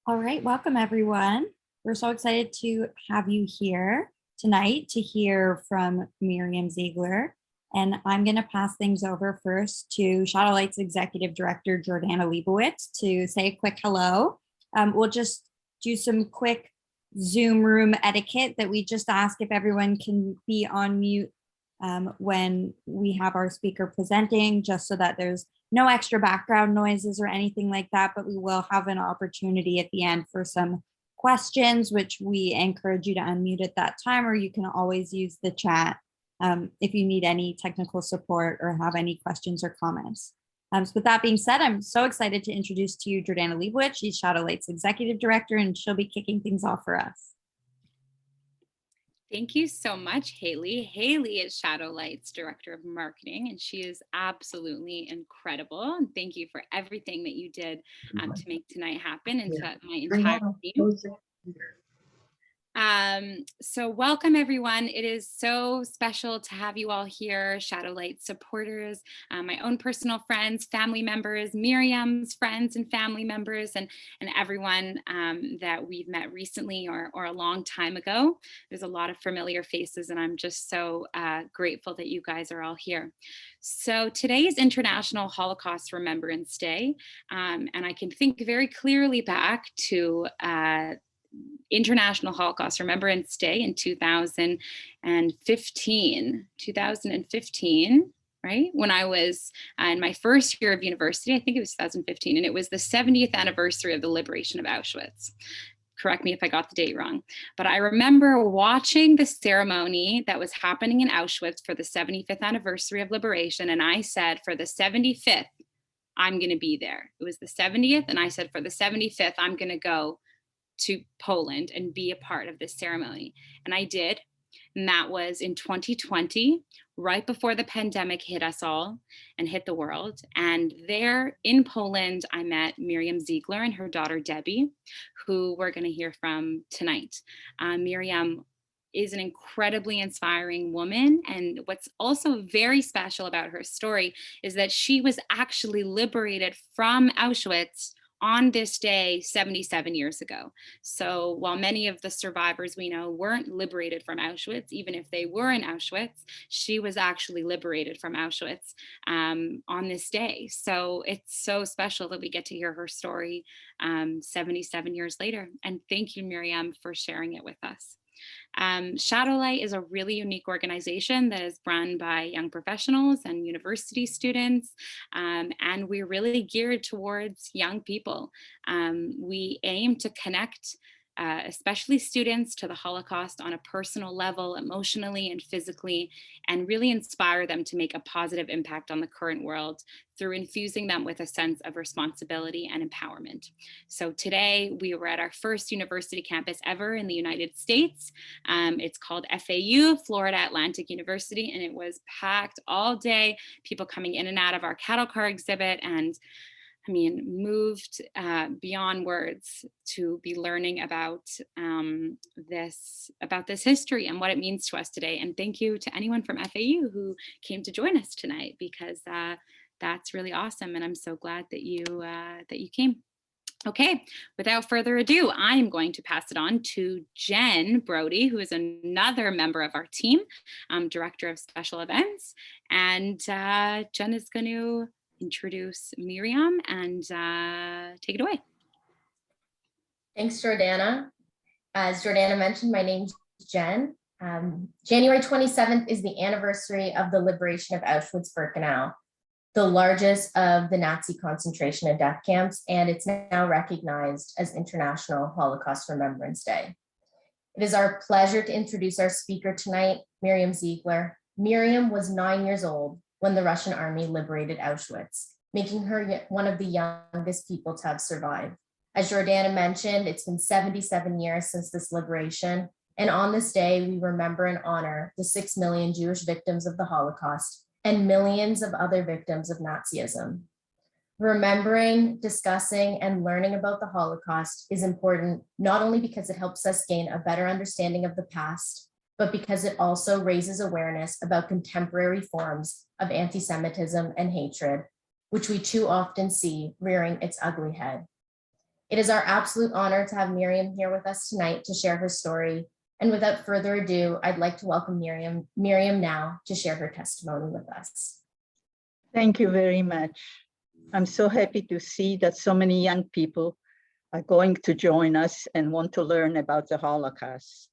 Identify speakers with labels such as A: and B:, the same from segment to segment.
A: All right, welcome everyone. We're so excited to have you here tonight to hear from Miriam Ziegler. And I'm going to pass things over first to ShaodowLight's Executive Director, Jordana Leibowitz, to say a quick hello. We'll just do some quick Zoom room etiquette that we just ask if everyone can be on mute when we have our speaker presenting, just so that there's no extra background noises or anything like that, but we will have an opportunity at the end for some questions, which we encourage you to unmute at that time, or you can always use the chat if you need any technical support or have any questions or comments. So with that being said, I'm so excited to introduce to you Jordana Leibowitz. She's ShaodowLight's Executive Director, and she'll be kicking things off for us.
B: Thank you so much, Haley. Haley is ShaodowLight's Director of Marketing, and she is absolutely incredible. And thank you for everything that you did to make tonight happen, and to my entire team. So welcome everyone. It is so special to have you all here, ShaodowLight supporters, my own personal friends, family members, Miriam's friends and family members, and everyone that we've met recently or a long time ago. There's a lot of familiar faces, and I'm just so grateful that you guys are all here. So today is International Holocaust Remembrance Day, and I can think very clearly back to International Holocaust Remembrance Day in 2015, right? When I was in my first year of university, I think it was 2015, and it was the 70th anniversary of the liberation of Auschwitz. Correct me if I got the date wrong, but I remember watching the ceremony that was happening in Auschwitz for the 75th anniversary of liberation, and I said, for the 75th, I'm going to be there. It was the 70th, and I said, for the 75th, I'm going to go to Poland and be a part of this ceremony. And I did. And that was in 2020, right before the pandemic hit us all and hit the world. And there in Poland, I met Miriam Ziegler and her daughter, Debbie, who we're going to hear from tonight. Miriam is an incredibly inspiring woman. And what's also very special about her story is that she was actually liberated from Auschwitz on this day 77 years ago. So while many of the survivors we know weren't liberated from Auschwitz, even if they were in Auschwitz, she was actually liberated from Auschwitz on this day. So it's so special that we get to hear her story 77 years later. And thank you, Miriam, for sharing it with us. ShaodowLight is a really unique organization that is run by young professionals and university students, and we're really geared towards young people. We aim to connect especially students to the Holocaust on a personal level, emotionally and physically, and really inspire them to make a positive impact on the current world through infusing them with a sense of responsibility and empowerment. So today we were at our first university campus ever in the United States. It's called FAU, Florida Atlantic University, and it was packed all day, people coming in and out of our cattle car exhibit, and I mean, moved beyond words to be learning about this history and what it means to us today. And thank you to anyone from FAU who came to join us tonight, because that's really awesome. And I'm so glad that you came. Okay, without further ado, I am going to pass it on to Jen Brody, who is another member of our team, Director of Special Events. And Jen is going to introduce Miriam and take it away.
C: Thanks, Jordana. As Jordana mentioned, my name's Jen. January 27th is the anniversary of the liberation of Auschwitz-Birkenau, the largest of the Nazi concentration and death camps, and it's now recognized as International Holocaust Remembrance Day. It is our pleasure to introduce our speaker tonight, Miriam Ziegler. Miriam was 9 years old when the Russian army liberated Auschwitz, making her one of the youngest people to have survived. As Jordana mentioned, it's been 77 years since this liberation, and on this day, we remember and honor the 6 million Jewish victims of the Holocaust and millions of other victims of Nazism. Remembering, discussing, and learning about the Holocaust is important, not only because it helps us gain a better understanding of the past, but because it also raises awareness about contemporary forms of anti-Semitism and hatred, which we too often see rearing its ugly head. It is our absolute honor to have Miriam here with us tonight to share her story. And without further ado, I'd like to welcome Miriam now to share her testimony with us.
D: Thank you very much. I'm so happy to see that so many young people are going to join us and want to learn about the Holocaust.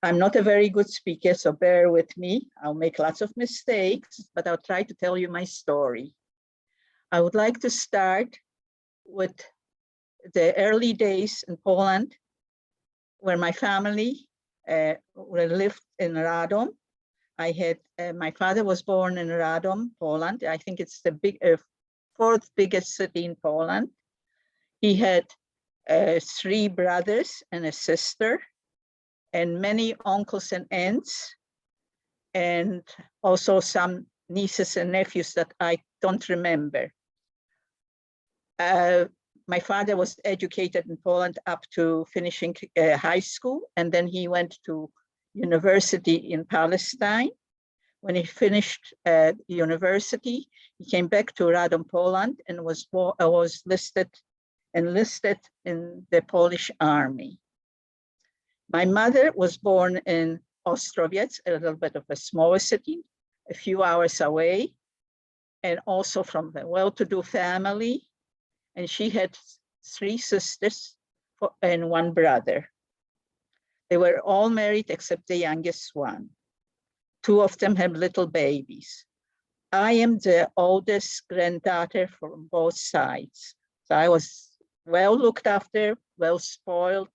D: I'm not a very good speaker, so bear with me. I'll make lots of mistakes, but I'll try to tell you my story. I would like to start with the early days in Poland, where my family lived in Radom. My father was born in Radom, Poland. I think it's the fourth biggest city in Poland. He had 3 brothers and a sister, and many uncles and aunts, and also some nieces and nephews that I don't remember. My father was educated in Poland up to finishing high school, and then he went to university in Palestine. When he finished university, he came back to Radom, Poland, and was enlisted in the Polish army. My mother was born in Ostrowiec, a little bit of a smaller city, a few hours away, and also from a well-to-do family. And she had 3 sisters and 1 brother. They were all married except the youngest one. 2 of them have little babies. I am the oldest granddaughter from both sides. So I was well looked after, well spoiled.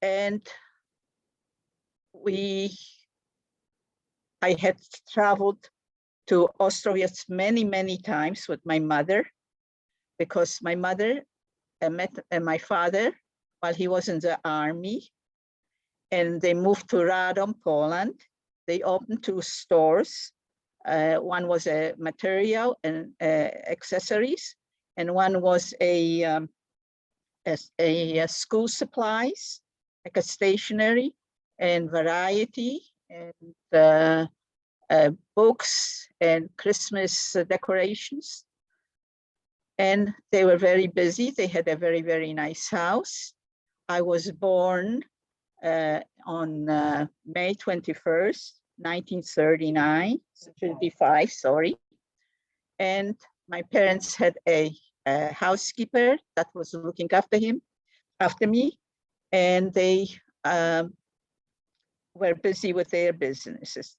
D: And I had traveled to Ostrowiec many, many times with my mother, because my mother met my father while he was in the army, and they moved to Radom, Poland. They opened 2 stores. One was a material and accessories, and one was a school supplies, like a stationery and variety, and books and Christmas decorations. And they were very busy. They had a very, very nice house. I was born on May 21st, 1939, 35, sorry. And my parents had a housekeeper that was looking after me, and they were busy with their businesses.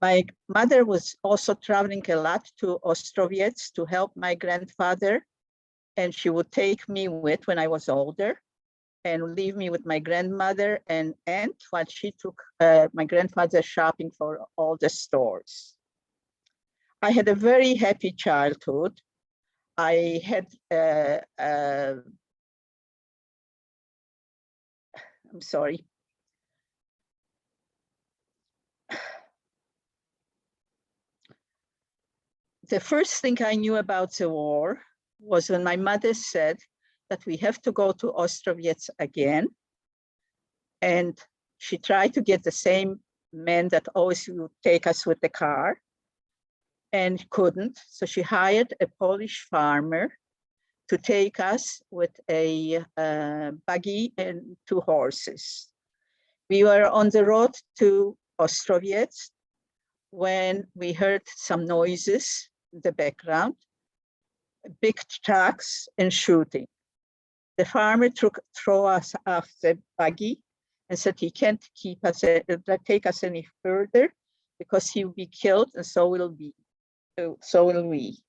D: My mother was also traveling a lot to Ostrowiec to help my grandfather, and she would take me with when I was older and leave me with my grandmother and aunt while she took my grandfather shopping for all the stores. I had a very happy childhood. I had, I'm sorry. The first thing I knew about the war was when my mother said that we have to go to Ostrowiec again. And she tried to get the same man that always would take us with the car and couldn't. So she hired a Polish farmer to take us with a buggy and 2 horses. We were on the road to Ostrowiec when we heard some noises in the background, big trucks and shooting. The farmer threw us off the buggy and said he can't take us any further because he will be killed, and so will we.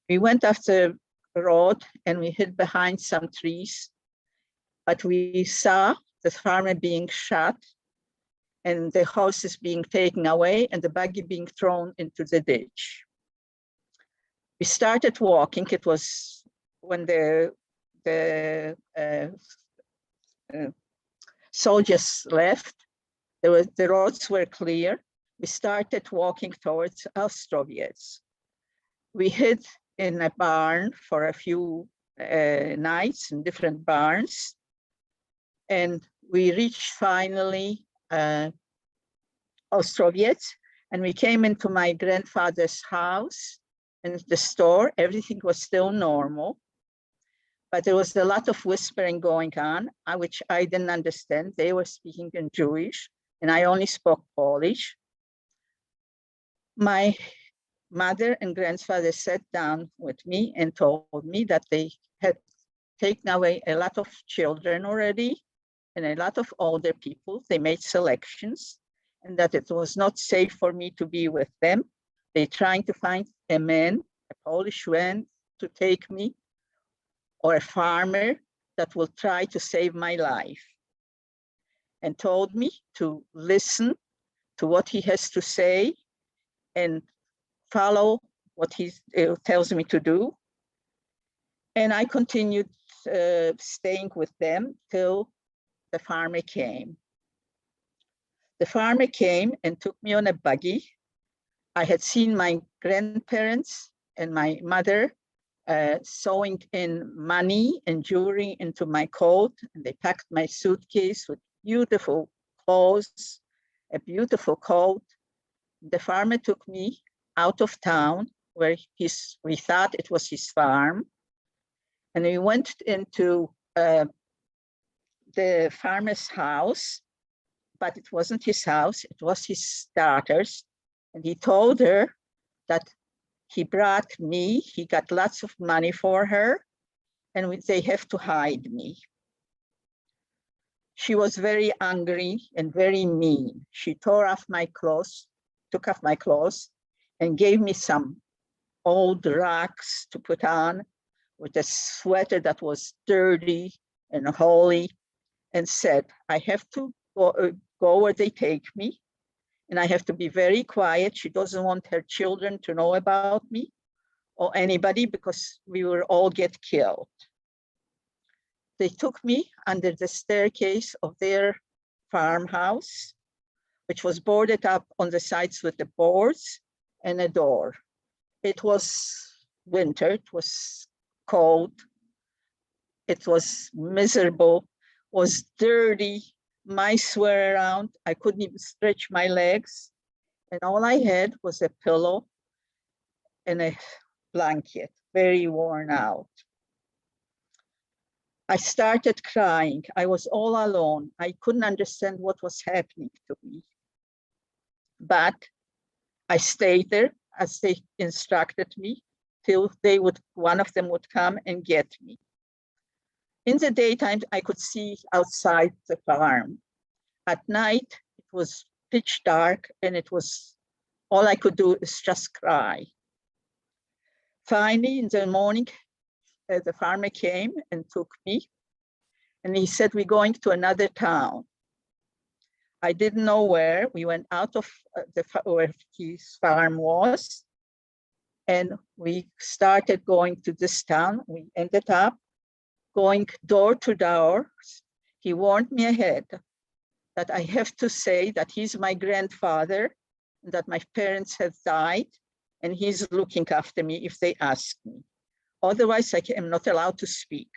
D: We went after the road and we hid behind some trees, but we saw the farmer being shot and the horses being taken away and the buggy being thrown into the ditch. We started walking. It was when the soldiers left. The roads were clear. We started walking towards Ostrowiec. We hid in a barn for a few nights in different barns. And we reached finally Ostrowiec, and we came into my grandfather's house and the store. Everything was still normal. but there was a lot of whispering going on, which I didn't understand. They were speaking in Jewish, and I only spoke Polish. My mother and grandfather sat down with me and told me that they had taken away a lot of children already and a lot of older people. They made selections, and that it was not safe for me to be with them. They're trying to find a man, a Polish man, to take me, or a farmer that will try to save my life, and told me to listen to what he has to say and follow what he tells me to do. And I continued staying with them till the farmer came. The farmer came and took me on a buggy. I had seen my grandparents and my mother sewing in money and jewelry into my coat, and they packed my suitcase with beautiful clothes, a beautiful coat. The farmer took me out of town where we thought it was his farm, and we went into the farmer's house, but it wasn't his house, it was his daughter's, and he told her that he brought me, he got lots of money for her, and they have to hide me. She was very angry and very mean. She tore off my clothes, took off my clothes, and gave me some old rags to put on with a sweater that was dirty and holey, and said, I have to go where they take me, and I have to be very quiet. She doesn't want her children to know about me or anybody, because we will all get killed. They took me under the staircase of their farmhouse, which was boarded up on the sides with the boards and a door. It was winter, it was cold, it was miserable, was dirty, mice were around, I couldn't even stretch my legs, and all I had was a pillow and a blanket, very worn out. I started crying. I was all alone. I couldn't understand what was happening to me. But I stayed there as they instructed me till one of them would come and get me. In the daytime, I could see outside the farm. At night, it was pitch dark, and it was all I could do is just cry. Finally, in the morning, the farmer came and took me, and he said, we're going to another town. I didn't know where. We went out of where his farm was, and we started going to this town. We ended up going door to door. He warned me ahead that I have to say that he's my grandfather, and that my parents have died, and he's looking after me if they ask me. Otherwise, I am not allowed to speak.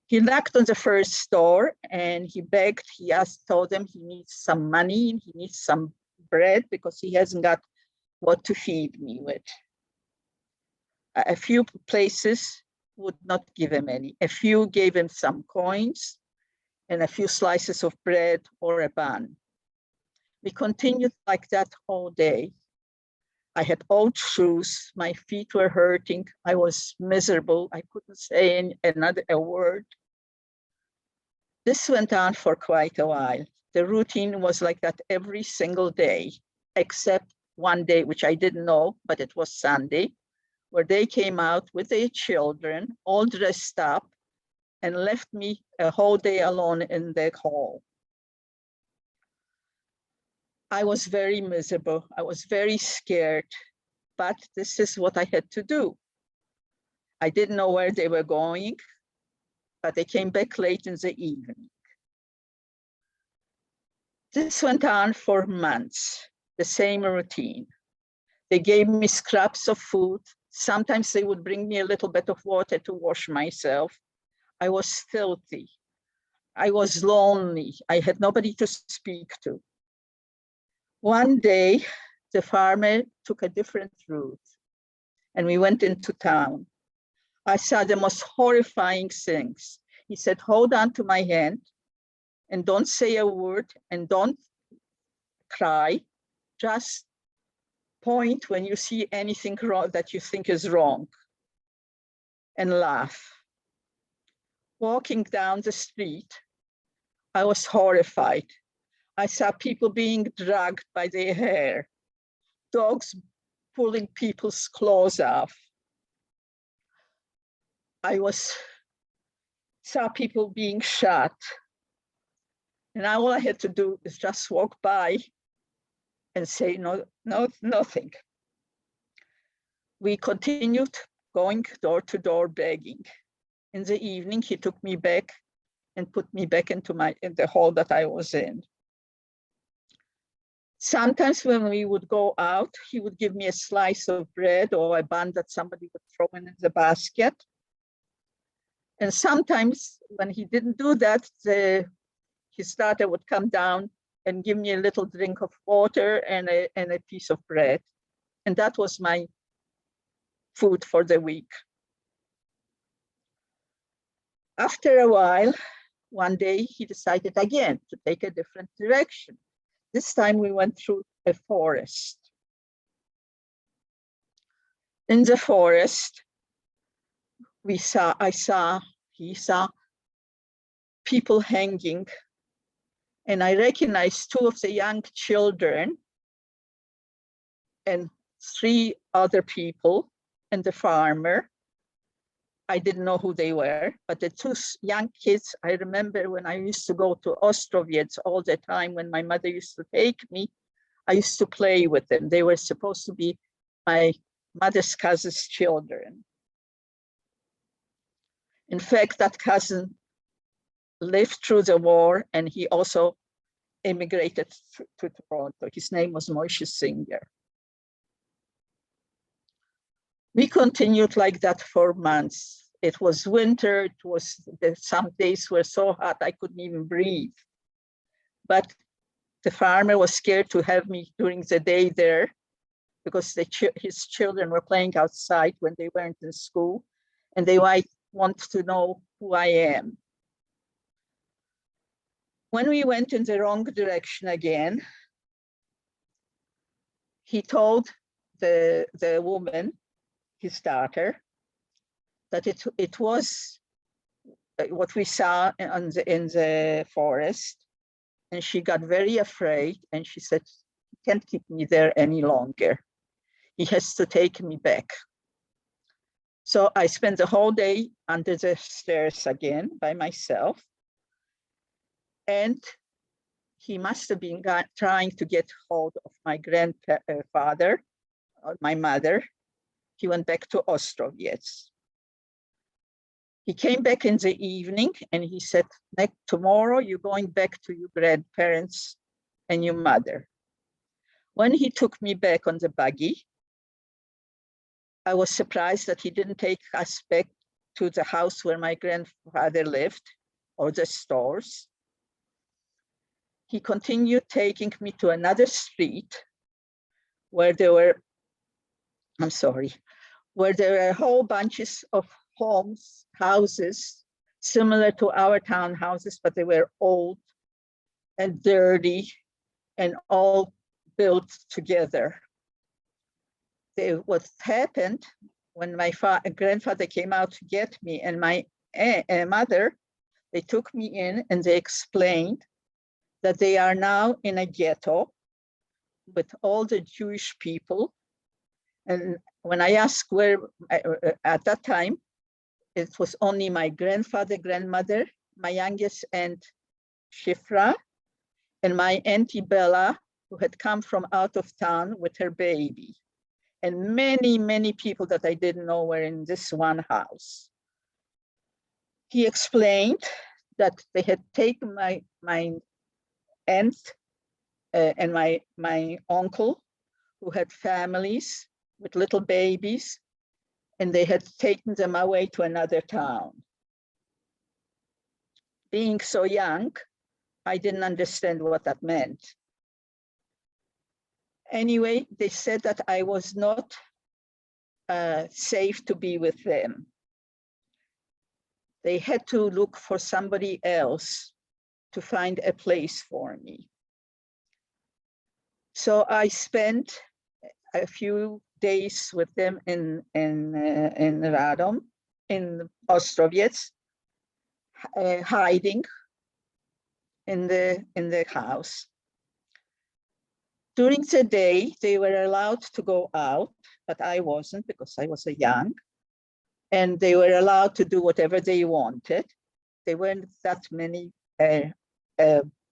D: He knocked on the first door and he begged, told them he needs some money, he needs some bread because he hasn't got what to feed me with. A few places would not give him any. A few gave him some coins and a few slices of bread or a bun. We continued like that all day. I had old shoes, my feet were hurting, I was miserable, I couldn't say a word. This went on for quite a while. The routine was like that every single day, except one day, which I didn't know, but it was Sunday, where they came out with their children, all dressed up, and left me a whole day alone in the hall. I was very miserable. I was very scared, but this is what I had to do. I didn't know where they were going, but they came back late in the evening. This went on for months, the same routine. They gave me scraps of food. Sometimes they would bring me a little bit of water to wash myself. I was filthy. I was lonely. I had nobody to speak to. One day, the farmer took a different route and we went into town. I saw the most horrifying things. He said, hold on to my hand and don't say a word and don't cry. Just point when you see anything wrong that you think is wrong and laugh. Walking down the street, I was horrified. I saw people being dragged by their hair, dogs pulling people's clothes off. I saw people being shot. And all I had to do is just walk by and say nothing. We continued going door to door begging. In the evening, he took me back and put me back into the hall that I was in. Sometimes when we would go out, he would give me a slice of bread or a bun that somebody would throw in the basket. And sometimes when he didn't do that, his daughter would come down and give me a little drink of water and a piece of bread. And that was my food for the week. After a while, one day he decided again to take a different direction. This time we went through a forest. In the forest, he saw people hanging, and I recognized two of the young children and three other people and the farmer. I didn't know who they were, but the two young kids, I remember when I used to go to Ostrovets all the time, when my mother used to take me, I used to play with them. They were supposed to be my mother's cousin's children. In fact, that cousin lived through the war, and he also immigrated to Toronto. His name was Miriam Ziegler. We continued like that for months. It was winter. Some days were so hot I couldn't even breathe. But the farmer was scared to have me during the day there because his children were playing outside when they weren't in school, and they might want to know who I am. When we went in the wrong direction again, he told the woman, his daughter, that it was what we saw in the forest, and she got very afraid, and she said, he can't keep me there any longer. He has to take me back. So I spent the whole day under the stairs again by myself, and he must have been trying to get hold of my grandfather, my mother. He went back to Ostrovets. He came back in the evening and he said, tomorrow you're going back to your grandparents and your mother. When he took me back on the buggy, I was surprised that he didn't take us back to the house where my grandfather lived or the stores. He continued taking me to another street where there were whole bunches of houses, similar to our townhouses, but they were old and dirty and all built together. What happened when my grandfather came out to get me and my mother, they took me in and they explained that they are now in a ghetto with all the Jewish people. And when I asked where, at that time, it was only my grandfather, grandmother, my youngest aunt, Shifra, and my auntie Bella, who had come from out of town with her baby. And many, many people that I didn't know were in this one house. He explained that they had taken my aunt and my uncle, who had families with little babies, and they had taken them away to another town. Being so young, I didn't understand what that meant. Anyway, they said that I was not safe to be with them. they had to look for somebody else to find a place for me. So I spent a few days with them in Radom, in Ostrowiec, hiding in the house. During the day, they were allowed to go out, but I wasn't because I was young. And they were allowed to do whatever they wanted. There weren't that many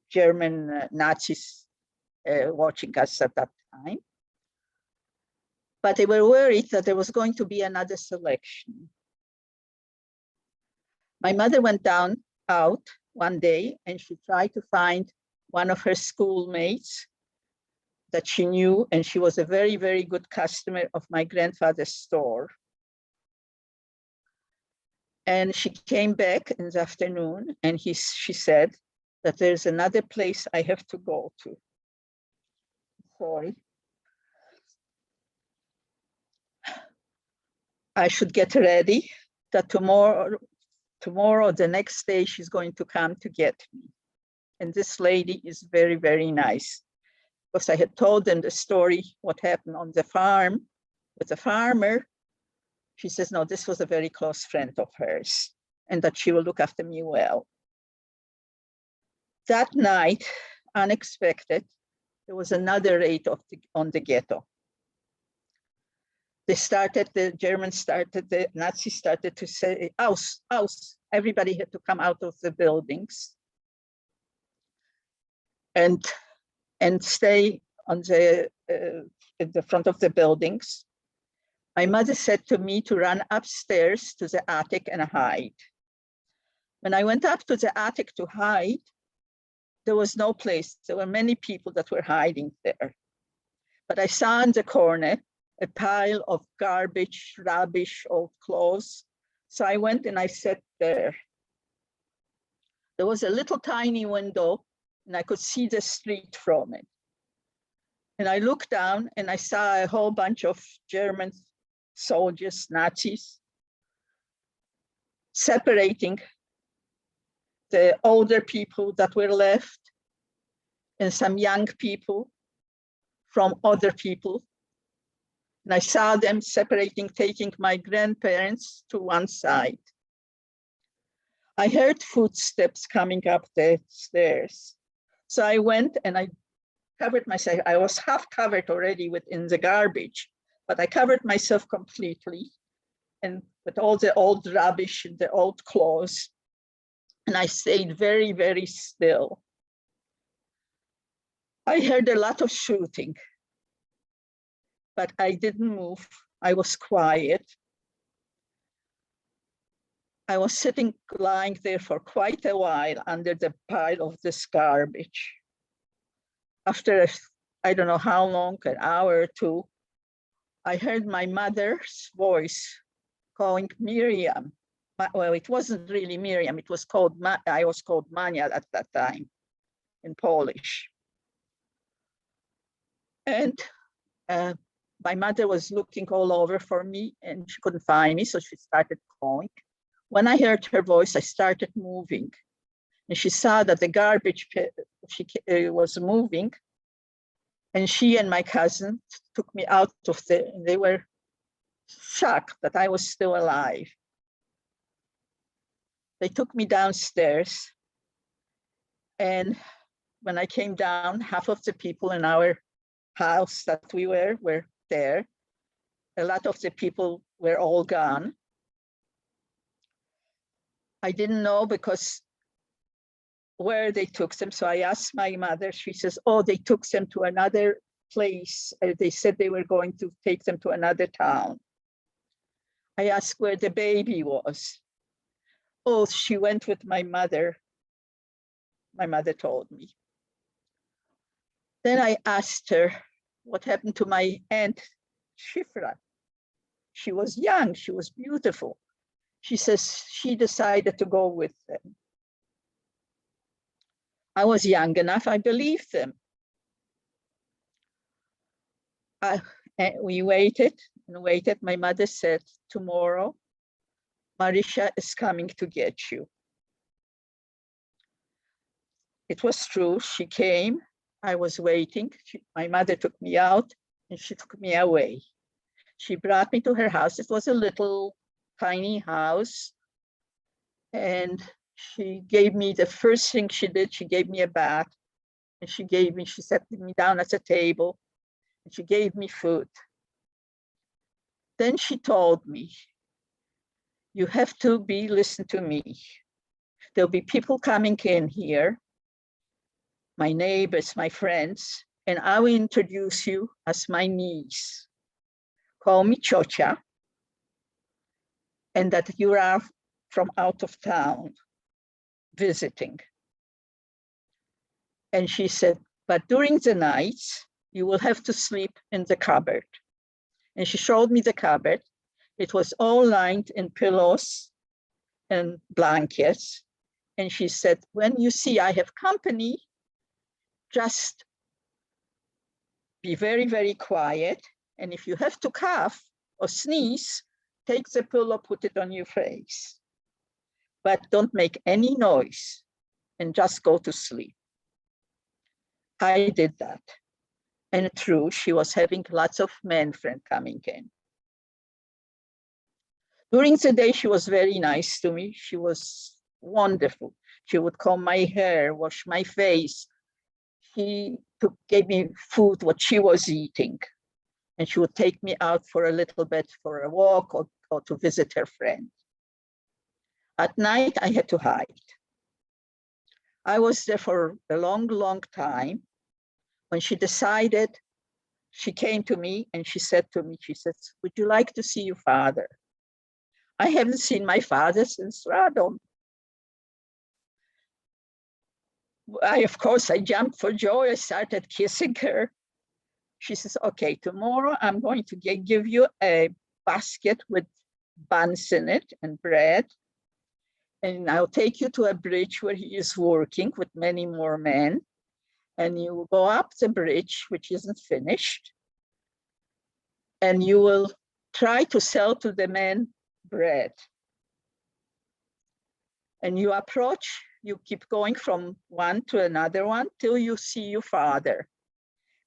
D: German Nazis watching us at that time. But they were worried that there was going to be another selection. My mother went out one day and she tried to find one of her schoolmates that she knew, and she was a very, very good customer of my grandfather's store. And she came back in the afternoon and she said that there's another place I have to go to. Sorry. I should get ready that tomorrow, the next day, she's going to come to get me. And this lady is very, very nice. Because I had told them the story, what happened on the farm with the farmer. She says, no, this was a very close friend of hers and that she will look after me well. That night, unexpected, there was another raid on the ghetto. The Nazis started to say, aus, aus. Everybody had to come out of the buildings and stay on in the front of the buildings. My mother said to me to run upstairs to the attic and hide. When I went up to the attic to hide, there was no place. There were many people that were hiding there. But I saw in the corner a pile of garbage, rubbish, old clothes. So I went and I sat there. There was a little tiny window and I could see the street from it. And I looked down and I saw a whole bunch of German soldiers, Nazis, separating the older people that were left and some young people from other people. And I saw them separating, taking my grandparents to one side. I heard footsteps coming up the stairs. So I went and I covered myself. I was half covered already within the garbage, but I covered myself completely and with all the old rubbish and the old clothes. And I stayed very, very still. I heard a lot of shooting, but I didn't move. I was quiet. I was sitting, lying there for quite a while under the pile of this garbage. After, I don't know how long, an hour or two, I heard my mother's voice calling Miriam. Well, it wasn't really Miriam, it was called, I was called Mania at that time in Polish. And my mother was looking all over for me and she couldn't find me, so she started calling. When I heard her voice, I started moving. And she saw that the garbage pit was moving. And she and my cousin took me out of there. And they were shocked that I was still alive. They took me downstairs. And when I came down, half of the people in our house that we were there. A lot of the people were all gone. I didn't know because where they took them. So I asked my mother, she says, oh, they took them to another place. They said they were going to take them to another town. I asked where the baby was. Oh, she went with my mother. My mother told me. Then I asked her what happened to my aunt Shifra. She was young, she was beautiful. She says she decided to go with them. I was young enough, I believed them. We waited and waited. My mother said, tomorrow, Marisha is coming to get you. It was true. She came. I was waiting. My mother took me out and she took me away. She brought me to her house. It was a little tiny house. And she gave me, the first thing she did, she gave me a bath. And she sat me down at a table and she gave me food. Then she told me, you have to listen to me. There'll be people coming in here, my neighbors, my friends, and I will introduce you as my niece. Call me Chocha, and that you are from out of town visiting. And she said, but during the nights, you will have to sleep in the cupboard. And she showed me the cupboard. It was all lined in pillows and blankets. And she said, when you see I have company, just be very, very quiet. And if you have to cough or sneeze, take the pillow, put it on your face. But don't make any noise and just go to sleep. I did that. And true, she was having lots of men friends coming in. During the day, she was very nice to me. She was wonderful. She would comb my hair, wash my face. She gave me food, what she was eating. And she would take me out for a little bit for a walk or to visit her friend. At night, I had to hide. I was there for a long, long time. When she decided, she came to me and she said to me, she said, would you like to see your father? I haven't seen my father since Radom. Of course, I jumped for joy. I started kissing her. She says, okay, tomorrow I'm going to give you a basket with buns in it and bread. And I'll take you to a bridge where he is working with many more men. And you will go up the bridge, which isn't finished. And you will try to sell to the men bread. And you approach, you keep going from one to another one till you see your father.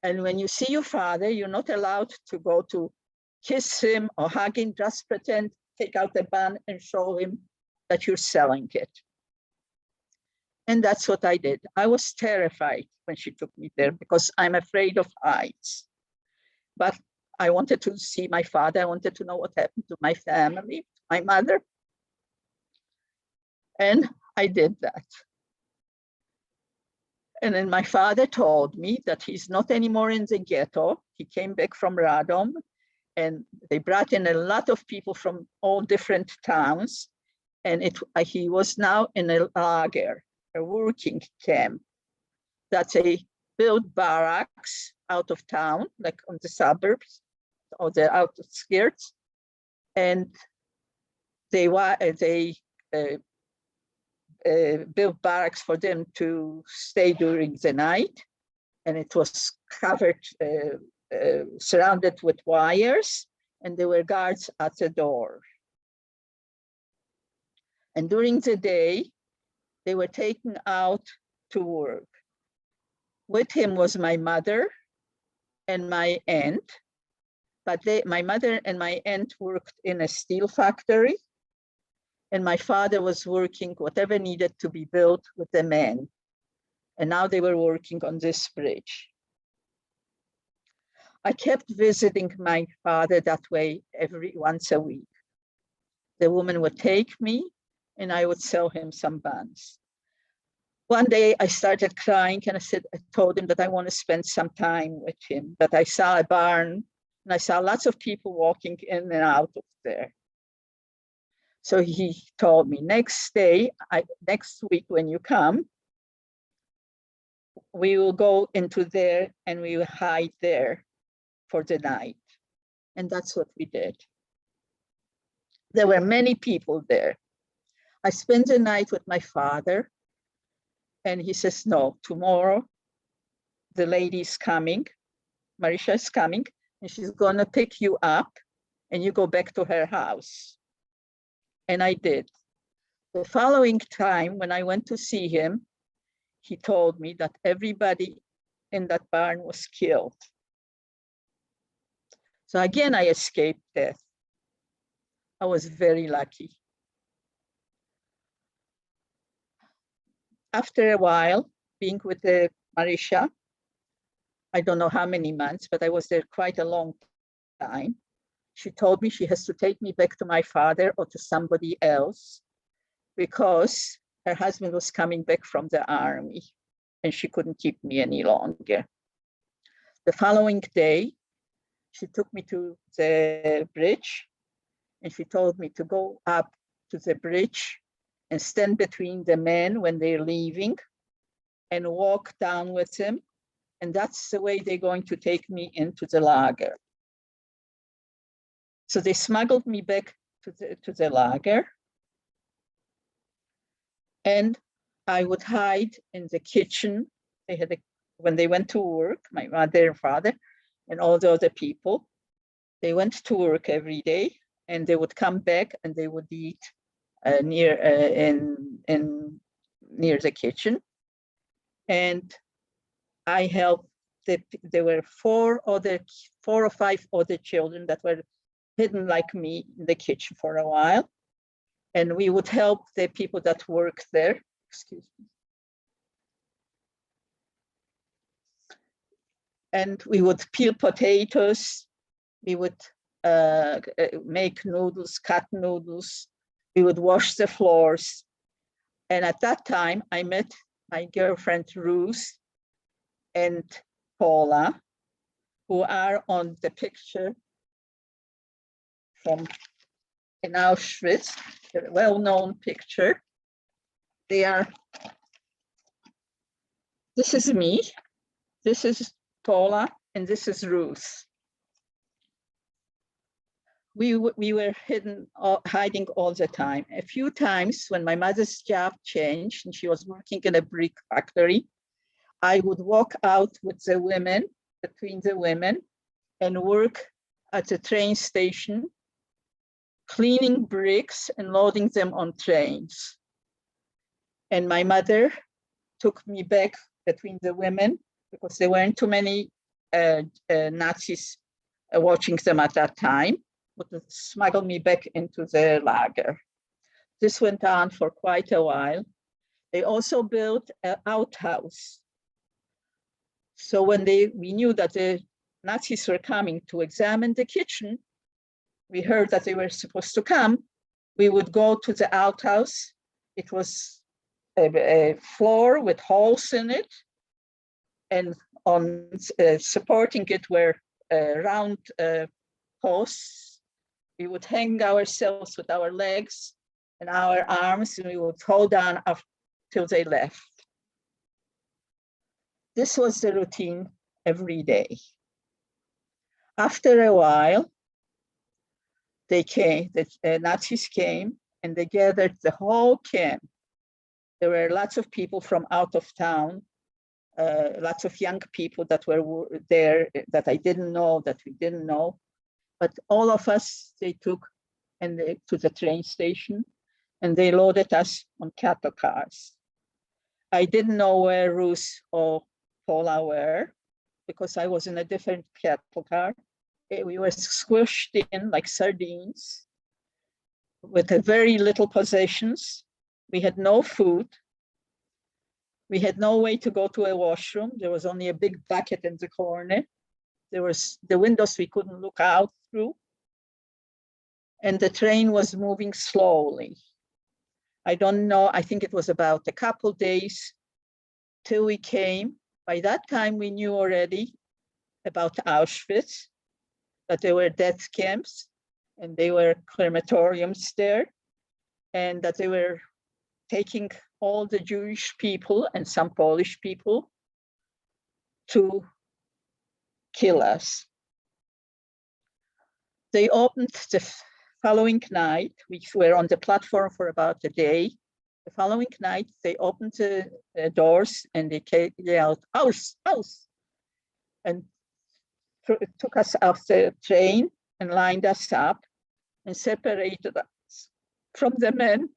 D: And when you see your father, you're not allowed to go to kiss him or hug him, just pretend, take out the bun and show him that you're selling it. And that's what I did. I was terrified when she took me there because I'm afraid of heights. But I wanted to see my father. I wanted to know what happened to my family, my mother. And I did that. And then my father told me that he's not anymore in the ghetto. He came back from Radom and they brought in a lot of people from all different towns. And he was now in a lager, a working camp. That's a built barracks out of town, like on the suburbs or the outskirts. And they built barracks for them to stay during the night. And it was covered, surrounded with wires, and there were guards at the door. And during the day, they were taken out to work. With him was my mother and my aunt, but my mother and my aunt worked in a steel factory, and my father was working whatever needed to be built with the men. And now they were working on this bridge. I kept visiting my father that way once a week. The woman would take me and I would sell him some buns. One day I started crying and I told him that I want to spend some time with him, that I saw a barn and I saw lots of people walking in and out of there. So he told me, next week when you come, we will go into there and we will hide there for the night. And that's what we did. There were many people there. I spent the night with my father and he says, no, tomorrow the lady is coming, Marisha is coming, and she's gonna pick you up and you go back to her house. And I did. The following time, when I went to see him, he told me that everybody in that barn was killed. So again, I escaped death. I was very lucky. After a while, being with the Marisha, I don't know how many months, but I was there quite a long time. She told me she has to take me back to my father or to somebody else because her husband was coming back from the army and she couldn't keep me any longer. The following day, she took me to the bridge and she told me to go up to the bridge and stand between the men when they're leaving and walk down with them. And that's the way they're going to take me into the lager. So they smuggled me back to the lager. And I would hide in the kitchen. They had when they went to work, my mother and father and all the other people, they went to work every day and they would come back and they would eat near the kitchen. And I helped. There were four or five other children that were hidden like me in the kitchen for a while. And we would help the people that work there. Excuse me. And we would peel potatoes. We would make noodles, cut noodles. We would wash the floors. And at that time, I met my girlfriend Ruth and Paula, who are on the picture from in Auschwitz, a well-known picture. This is me, this is Paula, and this is Ruth. We were hiding all the time. A few times when my mother's job changed and she was working in a brick factory, I would walk out with the women, between the women, and work at the train station, cleaning bricks and loading them on trains. And my mother took me back between the women because there weren't too many Nazis watching them at that time, but smuggled me back into the lager. This went on for quite a while. They also built an outhouse. So when we knew that the Nazis were coming to examine the kitchen, we heard that they were supposed to come, we would go to the outhouse. It was a floor with holes in it, and on supporting it were round posts. We would hang ourselves with our legs and our arms, and we would hold on till they left. This was the routine every day. After a while, the Nazis came and they gathered the whole camp. There were lots of people from out of town, lots of young people that were there that I didn't know, that we didn't know. But all of us, they took to the train station and they loaded us on cattle cars. I didn't know where Ruth or Paula were because I was in a different cattle car. We were squished in like sardines with very little possessions. We had no food. We had no way to go to a washroom. There was only a big bucket in the corner. There was the windows we couldn't look out through. And the train was moving slowly. I don't know, I think it was about a couple days till we came. By that time, we knew already about Auschwitz, that there were death camps and there were crematoriums there, and that they were taking all the Jewish people and some Polish people to kill us. They opened the following night. We were on the platform for about a day. The following night, they opened the doors and they yelled, "Aus, aus!" and took us off the train and lined us up and separated us. from the men,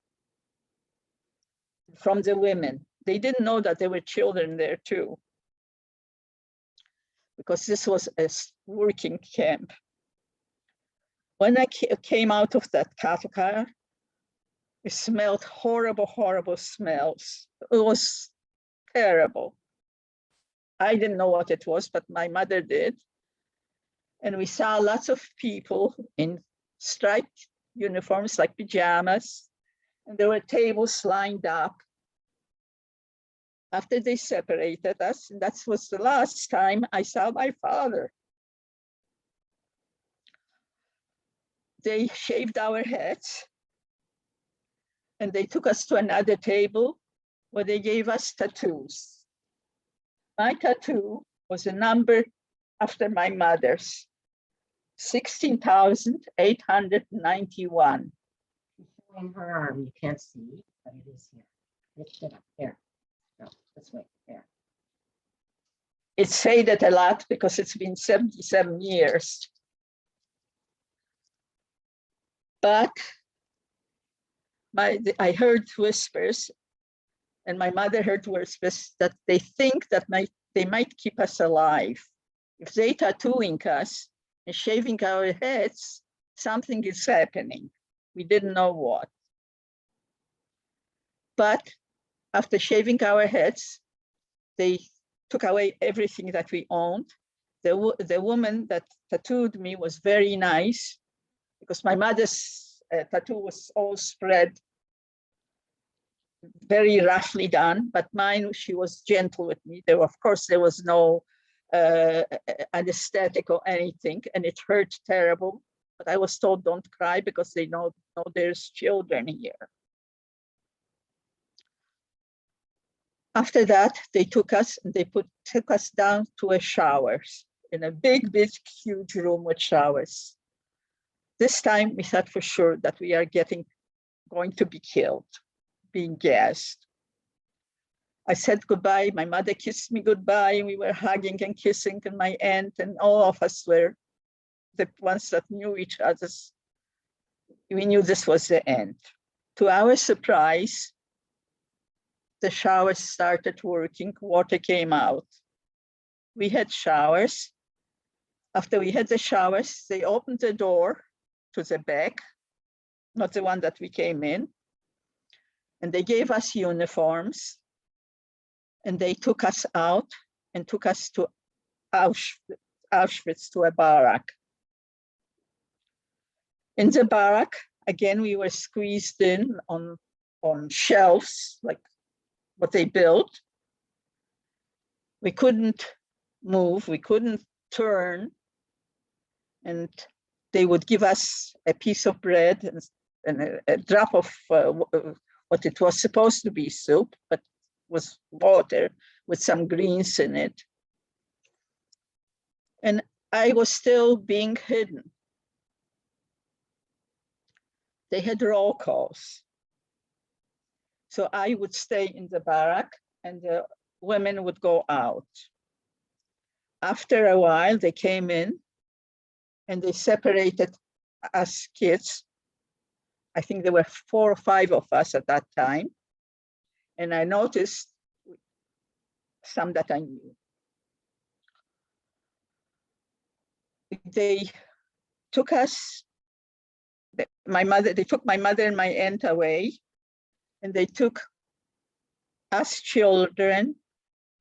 D: from the women. They didn't know that there were children there too, because this was a working camp. When I came out of that cattle car, it smelled horrible, horrible smells. It was terrible. I didn't know what it was, but my mother did. And we saw lots of people in striped uniforms, like pajamas, and there were tables lined up. After they separated us, and that was the last time I saw my father. They shaved our heads, and they took us to another table where they gave us tattoos. My tattoo was a number after my mother's, 16,891.
C: In her arm, you can't see, but it is here. Lift it up, there. No, this way, there.
D: It's faded a lot because it's been 77 years. But I heard whispers, and my mother heard whispers that they think that they might keep us alive. If they tattooing us and shaving our heads, something is happening. We didn't know what. But after shaving our heads, they took away everything that we owned. The woman that tattooed me was very nice, because my mother's tattoo was all spread, very roughly done, but mine, she was gentle with me. Of course, there was no anesthetic or anything, and it hurt terrible. But I was told, don't cry, because they know there's children here. After that, they took us and took us down to a showers in a big, big, huge room with showers. This time we thought for sure that we are going to be killed, being gassed. I said goodbye. My mother kissed me goodbye, and we were hugging and kissing, and my aunt and all of us were the ones that knew each other. We knew this was the end. To our surprise, the showers started working, water came out. We had showers. After we had the showers, they opened the door to the back, not the one that we came in. And they gave us uniforms, and they took us out and took us to Auschwitz, to a barrack. In the barrack, again, we were squeezed in on shelves, like what they built. We couldn't move, we couldn't turn, and they would give us a piece of bread and a drop of what it was supposed to be soup, but was water with some greens in it. And I was still being hidden. They had roll calls. So I would stay in the barrack, and the women would go out. After a while, they came in and they separated us kids. I think there were 4 or 5 of us at that time. And I noticed some that I knew. They took us, they took my mother and my aunt away, and they took us children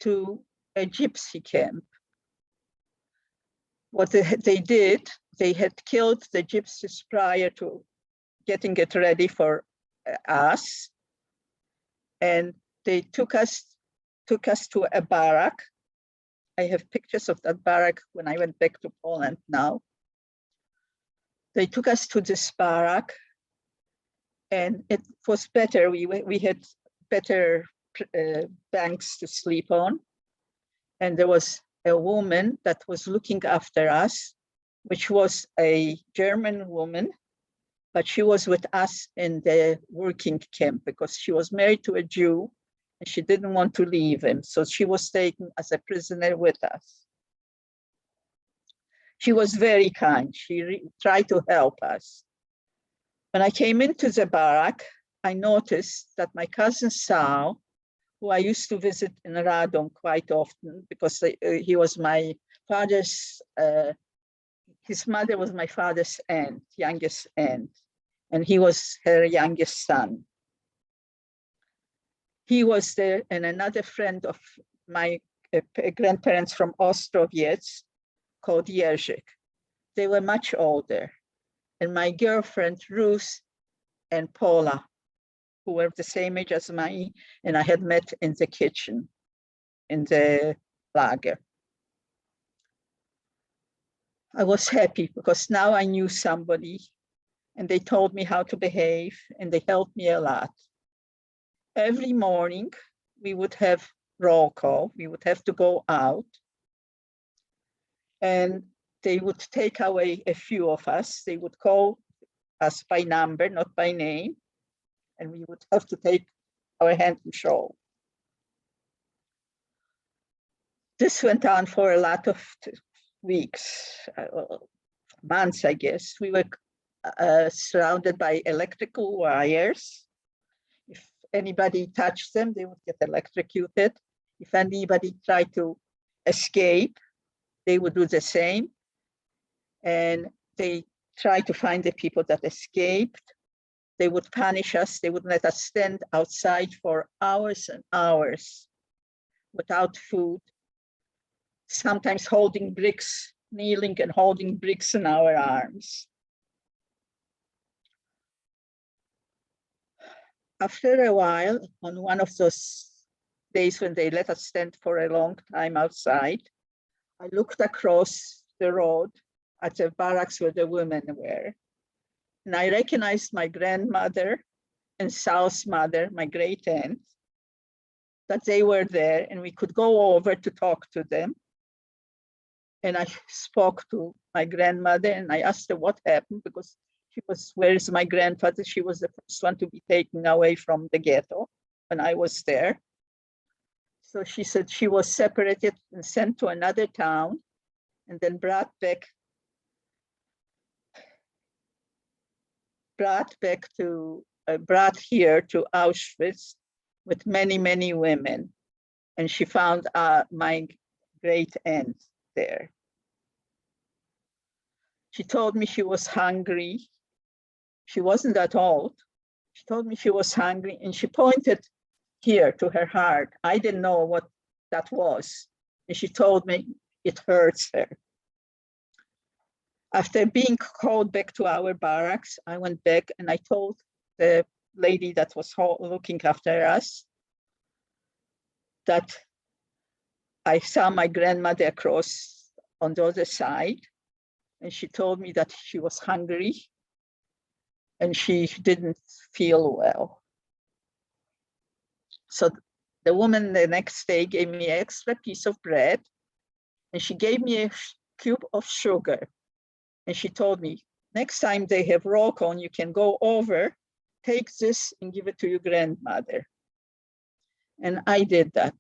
D: to a gypsy camp. What they did, they had killed the gypsies prior to getting it ready for us. And they took us to a barrack. I have pictures of that barrack when I went back to Poland now. They took us to this barrack, and it was better. We had better banks to sleep on. And there was a woman that was looking after us, which was a German woman, but she was with us in the working camp because she was married to a Jew and she didn't want to leave him. So she was taken as a prisoner with us. She was very kind. She tried to help us. When I came into the barrack, I noticed that my cousin Sal, who I used to visit in Radom quite often because he was my father's, his mother was my father's aunt, youngest aunt, and he was her youngest son. He was there, and another friend of my grandparents from Ostrowiec called Jerzy. They were much older. And my girlfriend, Ruth and Paula, who were the same age as me, and I had met in the kitchen, in the lager. I was happy because now I knew somebody, and they told me how to behave, and they helped me a lot. Every morning, we would have roll call. We would have to go out, and they would take away a few of us. They would call us by number, not by name, and we would have to take our hand and shoulder. This went on for a lot of weeks, months, I guess. We were surrounded by electrical wires. If anybody touched them, they would get electrocuted. If anybody tried to escape, they would do the same. And they tried to find the people that escaped. They would punish us. They would let us stand outside for hours and hours without food, sometimes holding bricks, kneeling and holding bricks in our arms. After a while, on one of those days when they let us stand for a long time outside, I looked across the road at the barracks where the women were. And I recognized my grandmother and Sal's mother, my great aunt, that they were there, and we could go over to talk to them. And I spoke to my grandmother, and I asked her what happened, because she was, where is my grandfather? She was the first one to be taken away from the ghetto when I was there. So she said she was separated and sent to another town, and then brought here to Auschwitz with many, many women. And she found my great aunt there. She told me she was hungry. She wasn't that old. She told me she was hungry, and she pointed here to her heart. I didn't know what that was. And she told me it hurts her. After being called back to our barracks, I went back and I told the lady that was looking after us that I saw my grandmother across on the other side, and she told me that she was hungry and she didn't feel well. So the woman the next day gave me an extra piece of bread, and she gave me a cube of sugar. And she told me, next time they have roll call, you can go over, take this and give it to your grandmother. And I did that.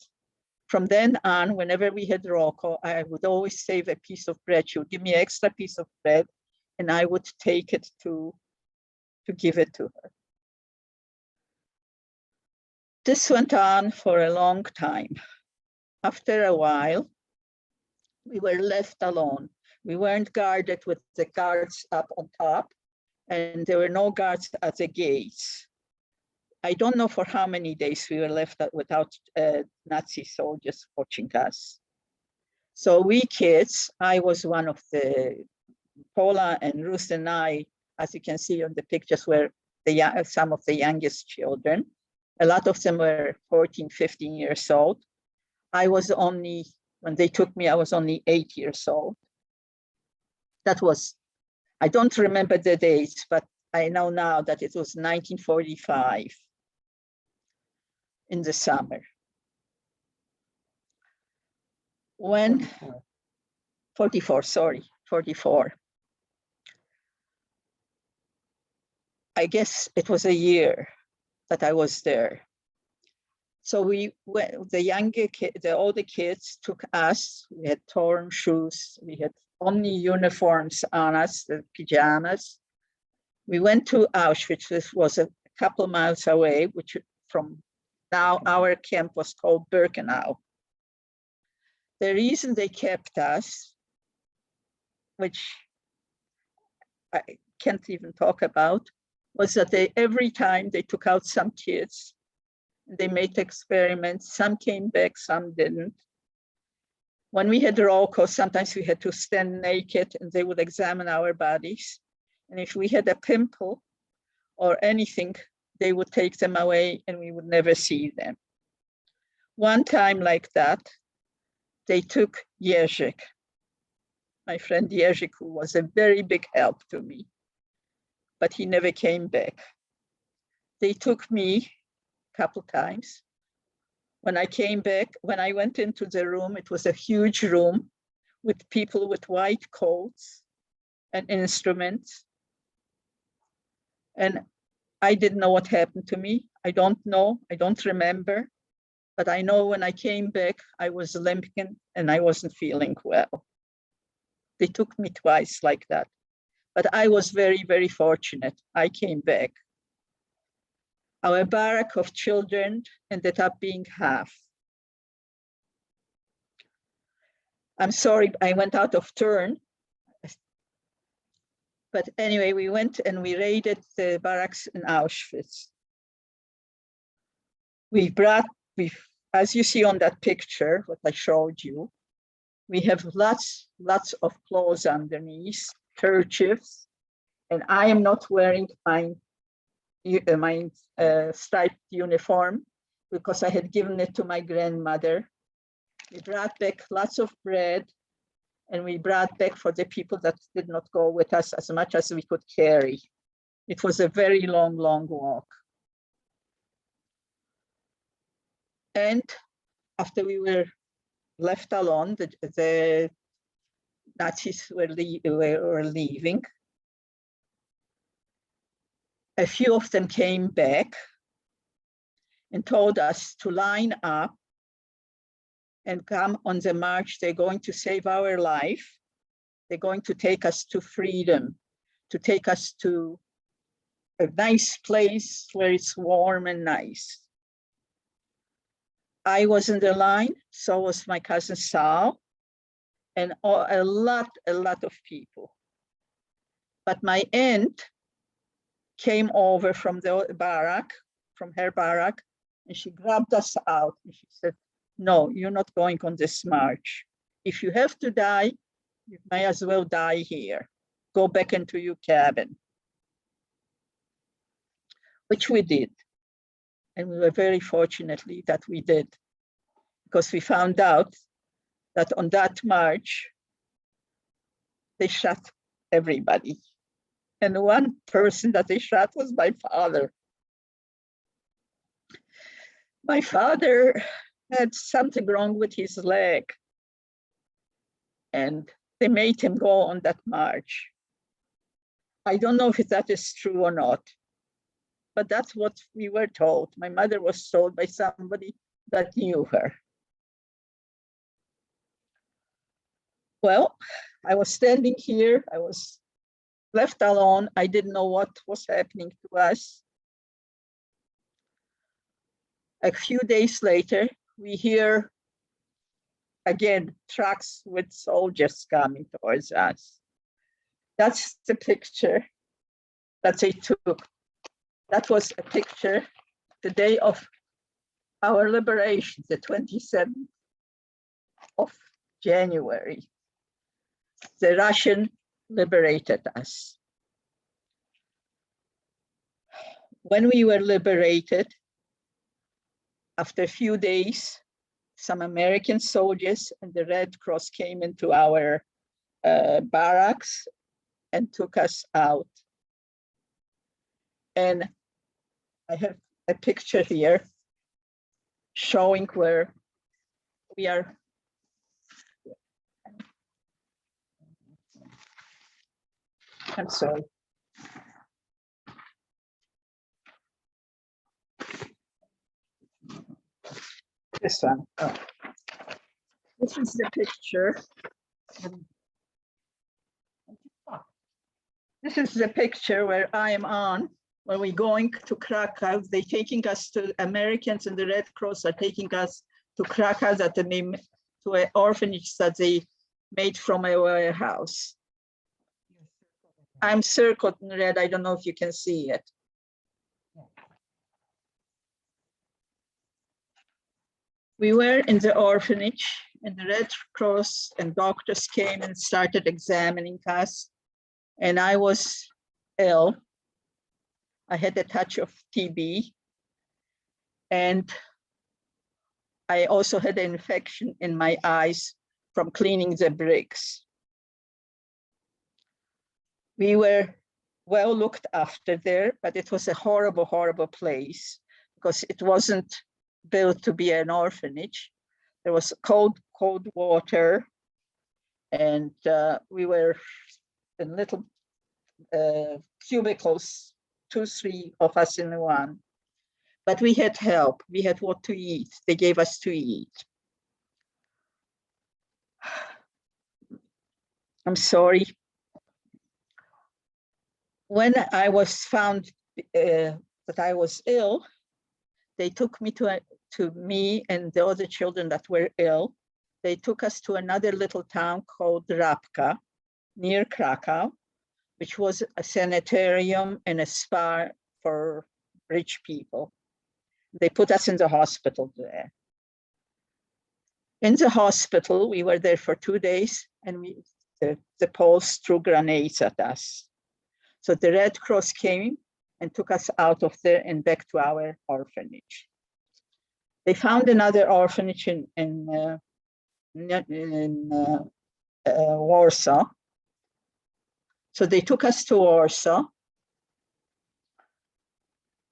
D: From then on, whenever we had roll call, I would always save a piece of bread. She would give me an extra piece of bread, and I would take it to give it to her. This went on for a long time. After a while, we were left alone. We weren't guarded with the guards up on top, and there were no guards at the gates. I don't know for how many days we were left without Nazi soldiers watching us. So we kids, I was one of the, Paula and Ruth and I, as you can see on the pictures, were some of the youngest children. A lot of them were 14, 15 years old. I was only, when they took me, I was only 8 years old. That was, I don't remember the dates, but I know now that it was 1945 in the summer. When, 44, sorry, 44. I guess it was a year that I was there. So we went, the older kids took us, we had torn shoes, we had only uniforms on us, the pajamas. We went to Auschwitz, which was a couple miles away, which from now our camp was called Birkenau. The reason they kept us, which I can't even talk about, was that every time they took out some kids, they made experiments, some came back, some didn't. When we had roll call, sometimes we had to stand naked and they would examine our bodies. And if we had a pimple or anything, they would take them away and we would never see them. One time like that, they took Jerzy, my friend Jerzy, who was a very big help to me, but he never came back. They took me a couple times. When I came back, when I went into the room, it was a huge room with people with white coats and instruments. And I didn't know what happened to me. I don't know, I don't remember, but I know when I came back, I was limping and I wasn't feeling well. They took me twice like that, but I was very, very fortunate. I came back. Our barrack of children ended up being half. I'm sorry, I went out of turn. But anyway, we went and we raided the barracks in Auschwitz. As you see on that picture, what I showed you, we have lots of clothes underneath, kerchiefs, and I am not wearing my striped uniform because I had given it to my grandmother. We brought back lots of bread, and we brought back for the people that did not go with us as much as we could carry. It was a very long, long walk. And after we were left alone, the Nazis were leaving. A few of them came back and told us to line up and come on the march. They're going to save our life. They're going to take us to freedom, to take us to a nice place where it's warm and nice. I was in the line, so was my cousin Sal, and a lot of people. But my aunt came over from the barrack, from her barrack, and she grabbed us out and she said, "No, you're not going on this march. If you have to die, you may as well die here. Go back into your cabin." Which we did. And we were very fortunately that we did, because we found out that on that march, they shot everybody. And the one person that they shot was my father. My father had something wrong with his leg, and they made him go on that march. I don't know if that is true or not, but that's what we were told. My mother was told by somebody that knew her. Well, I was standing here, I was left alone. I didn't know what was happening to us. A few days later, we hear again trucks with soldiers coming towards us. That's the picture that they took. That was a picture the day of our liberation, the 27th of January. The Russian liberated us. When we were liberated, after a few days, some American soldiers and the Red Cross came into our barracks and took us out. And I have a picture here showing where we are. I'm sorry. This one. Oh. This is the picture. This is the picture where I am on when we're going to Krakow. They're taking us to, Americans and the Red Cross are taking us to Krakow, to an orphanage that they made from a warehouse. I'm circled in red. I don't know if you can see it. We were in the orphanage and the Red Cross and doctors came and started examining us. And I was ill. I had a touch of TB. And I also had an infection in my eyes from cleaning the bricks. We were well looked after there, but it was a horrible, horrible place because it wasn't built to be an orphanage. There was cold water, and we were in little cubicles, 2-3 of us in one. But we had help. We had what to eat. They gave us to eat. I'm sorry. When I was found that I was ill, they took me to me and the other children that were ill. They took us to another little town called Rabka, near Krakow, which was a sanitarium and a spa for rich people. They put us in the hospital there. In the hospital, we were there for 2 days, and the Poles threw grenades at us. So the Red Cross came and took us out of there and back to our orphanage. They found another orphanage in Warsaw. So they took us to Warsaw.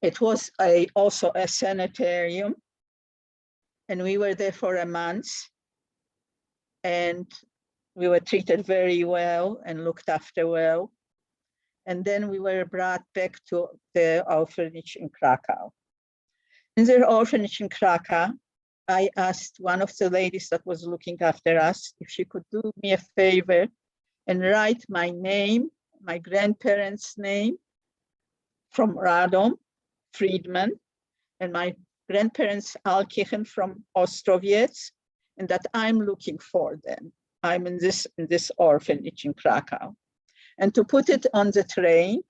D: It was also a sanitarium, and we were there for a month, and we were treated very well and looked after well. And then we were brought back to the orphanage in Krakow. In the orphanage in Krakow, I asked one of the ladies that was looking after us if she could do me a favor and write my name, my grandparents' name from Radom, Friedman, and my grandparents Alkirchen from Ostrowiec, and that I'm looking for them. I'm in this orphanage in Krakow. And to put it on the train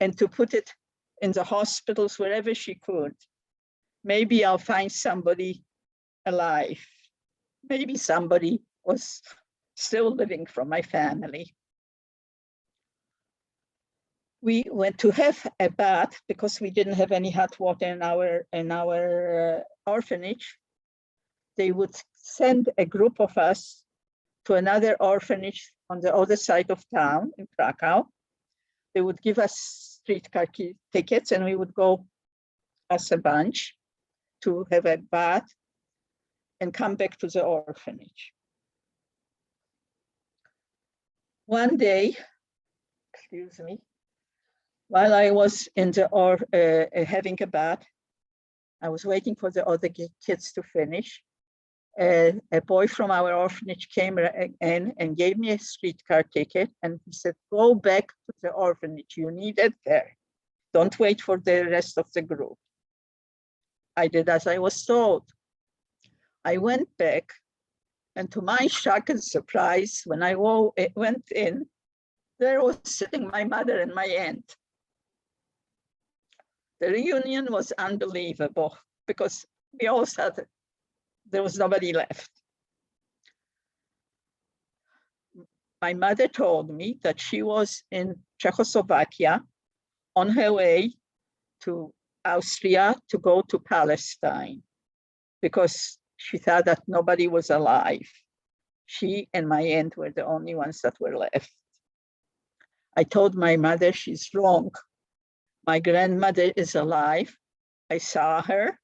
D: and to put it in the hospitals wherever she could. Maybe I'll find somebody alive. Maybe somebody was still living from my family. We went to have a bath because we didn't have any hot water in our orphanage. They would send a group of us to another orphanage on the other side of town in Krakow. They would give us streetcar tickets and we would go as a bunch to have a bath and come back to the orphanage. One day, excuse me, while I was in the having a bath, I was waiting for the other kids to finish. A boy from our orphanage came in and gave me a streetcar ticket, and he said, go back to the orphanage, you need it there. Don't wait for the rest of the group. I did as I was told. I went back, and to my shock and surprise, when I went in, there was sitting my mother and my aunt. The reunion was unbelievable because we all said there was nobody left. My mother told me that she was in Czechoslovakia on her way to Austria to go to Palestine because she thought that nobody was alive. She and my aunt were the only ones that were left. I told my mother she's wrong. My grandmother is alive. I saw her,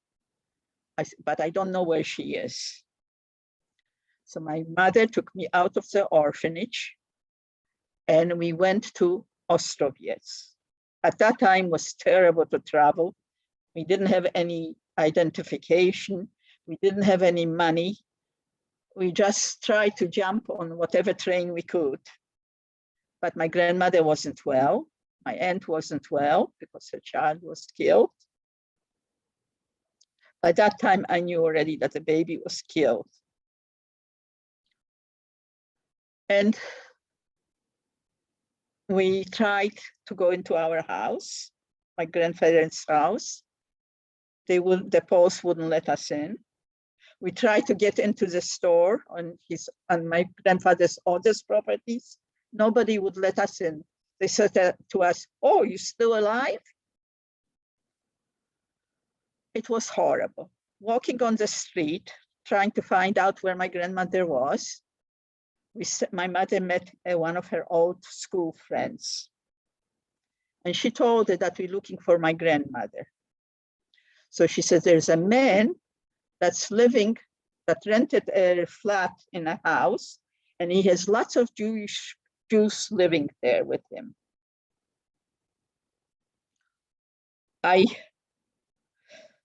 D: but I don't know where she is. So my mother took me out of the orphanage and we went to Ostrowiec. At that time it was terrible to travel. We didn't have any identification. We didn't have any money. We just tried to jump on whatever train we could. but my grandmother wasn't well. My aunt wasn't well because her child was killed. By that time, I knew already that the baby was killed. And we tried to go into our house, my grandparents' house. The post wouldn't let us in. We tried to get into the store on my grandfather's other's properties. Nobody would let us in. They said to us, "Oh, you're still alive?" It was horrible. Walking on the street, trying to find out where my grandmother was, my mother met one of her old school friends. And she told her that we're looking for my grandmother. So she said, there's a man that's that rented a flat in a house, and he has lots of Jews living there with him.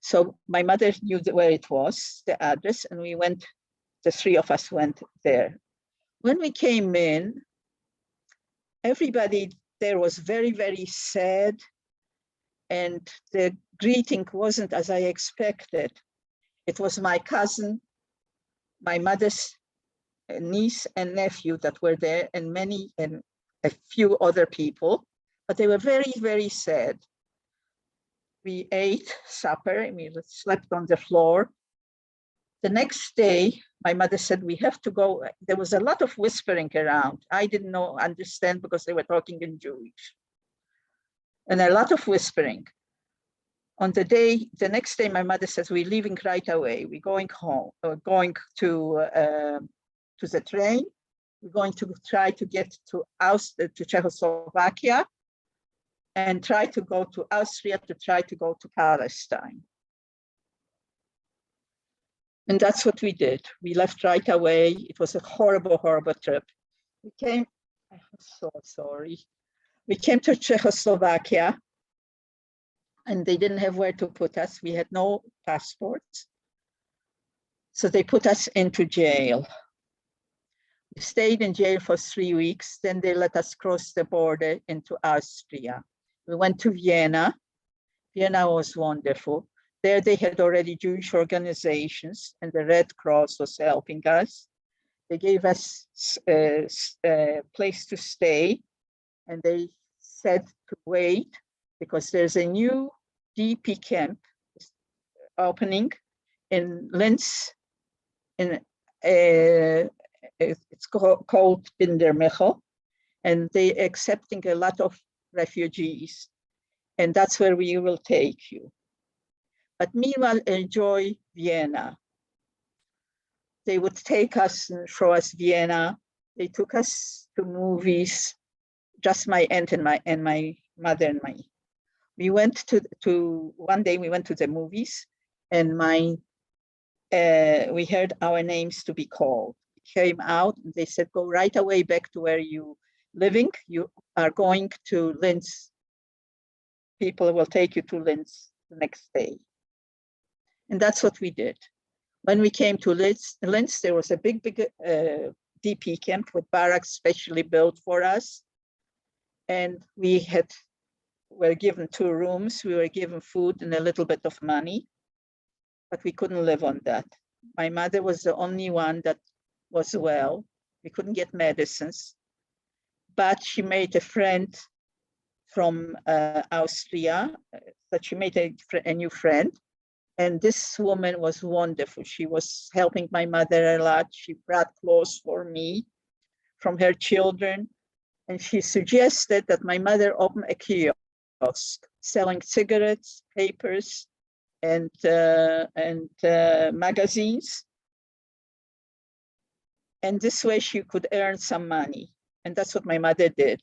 D: So my mother knew where it was, the address, and the three of us went there. When we came in, everybody there was very, very sad, and the greeting wasn't as I expected. It was my cousin, my mother's niece and nephew that were there, and a few other people, but they were very, very sad. We ate supper and we slept on the floor. The next day, my mother said, we have to go. There was a lot of whispering around. I didn't understand because they were talking in Jewish. And a lot of whispering. The next day, my mother says, we're leaving right away. We're going home, going to the train. We're going to try to get to Czechoslovakia and try to go to Austria to try to go to Palestine. And that's what we did. We left right away. It was a horrible, horrible trip. I'm so sorry. We came to Czechoslovakia and they didn't have where to put us. We had no passports. So they put us into jail. We stayed in jail for 3 weeks. Then they let us cross the border into Austria. We went to Vienna. Vienna was wonderful. There they had already Jewish organizations and the Red Cross was helping us. They gave us a place to stay and they said to wait because there's a new DP camp opening in Linz. It's called Bindermichel, and they're accepting a lot of refugees. And that's where we will take you. But meanwhile, enjoy Vienna. They would take us and show us Vienna. They took us to movies, just my aunt and my mother and me. We went one day we went to the movies and we heard our names to be called. We came out and they said, go right away back to where you living. You are going to Linz. People will take you to Linz the next day. And that's what we did. When we came to Linz, there was a big DP camp with barracks specially built for us. And we were given 2 rooms. We were given food and a little bit of money, but we couldn't live on that. My mother was the only one that was well. We couldn't get medicines, but she made a friend from Austria, that she made a new friend. And this woman was wonderful. She was helping my mother a lot. She brought clothes for me from her children. And she suggested that my mother open a kiosk selling cigarettes, papers, and magazines. And this way she could earn some money. And that's what my mother did.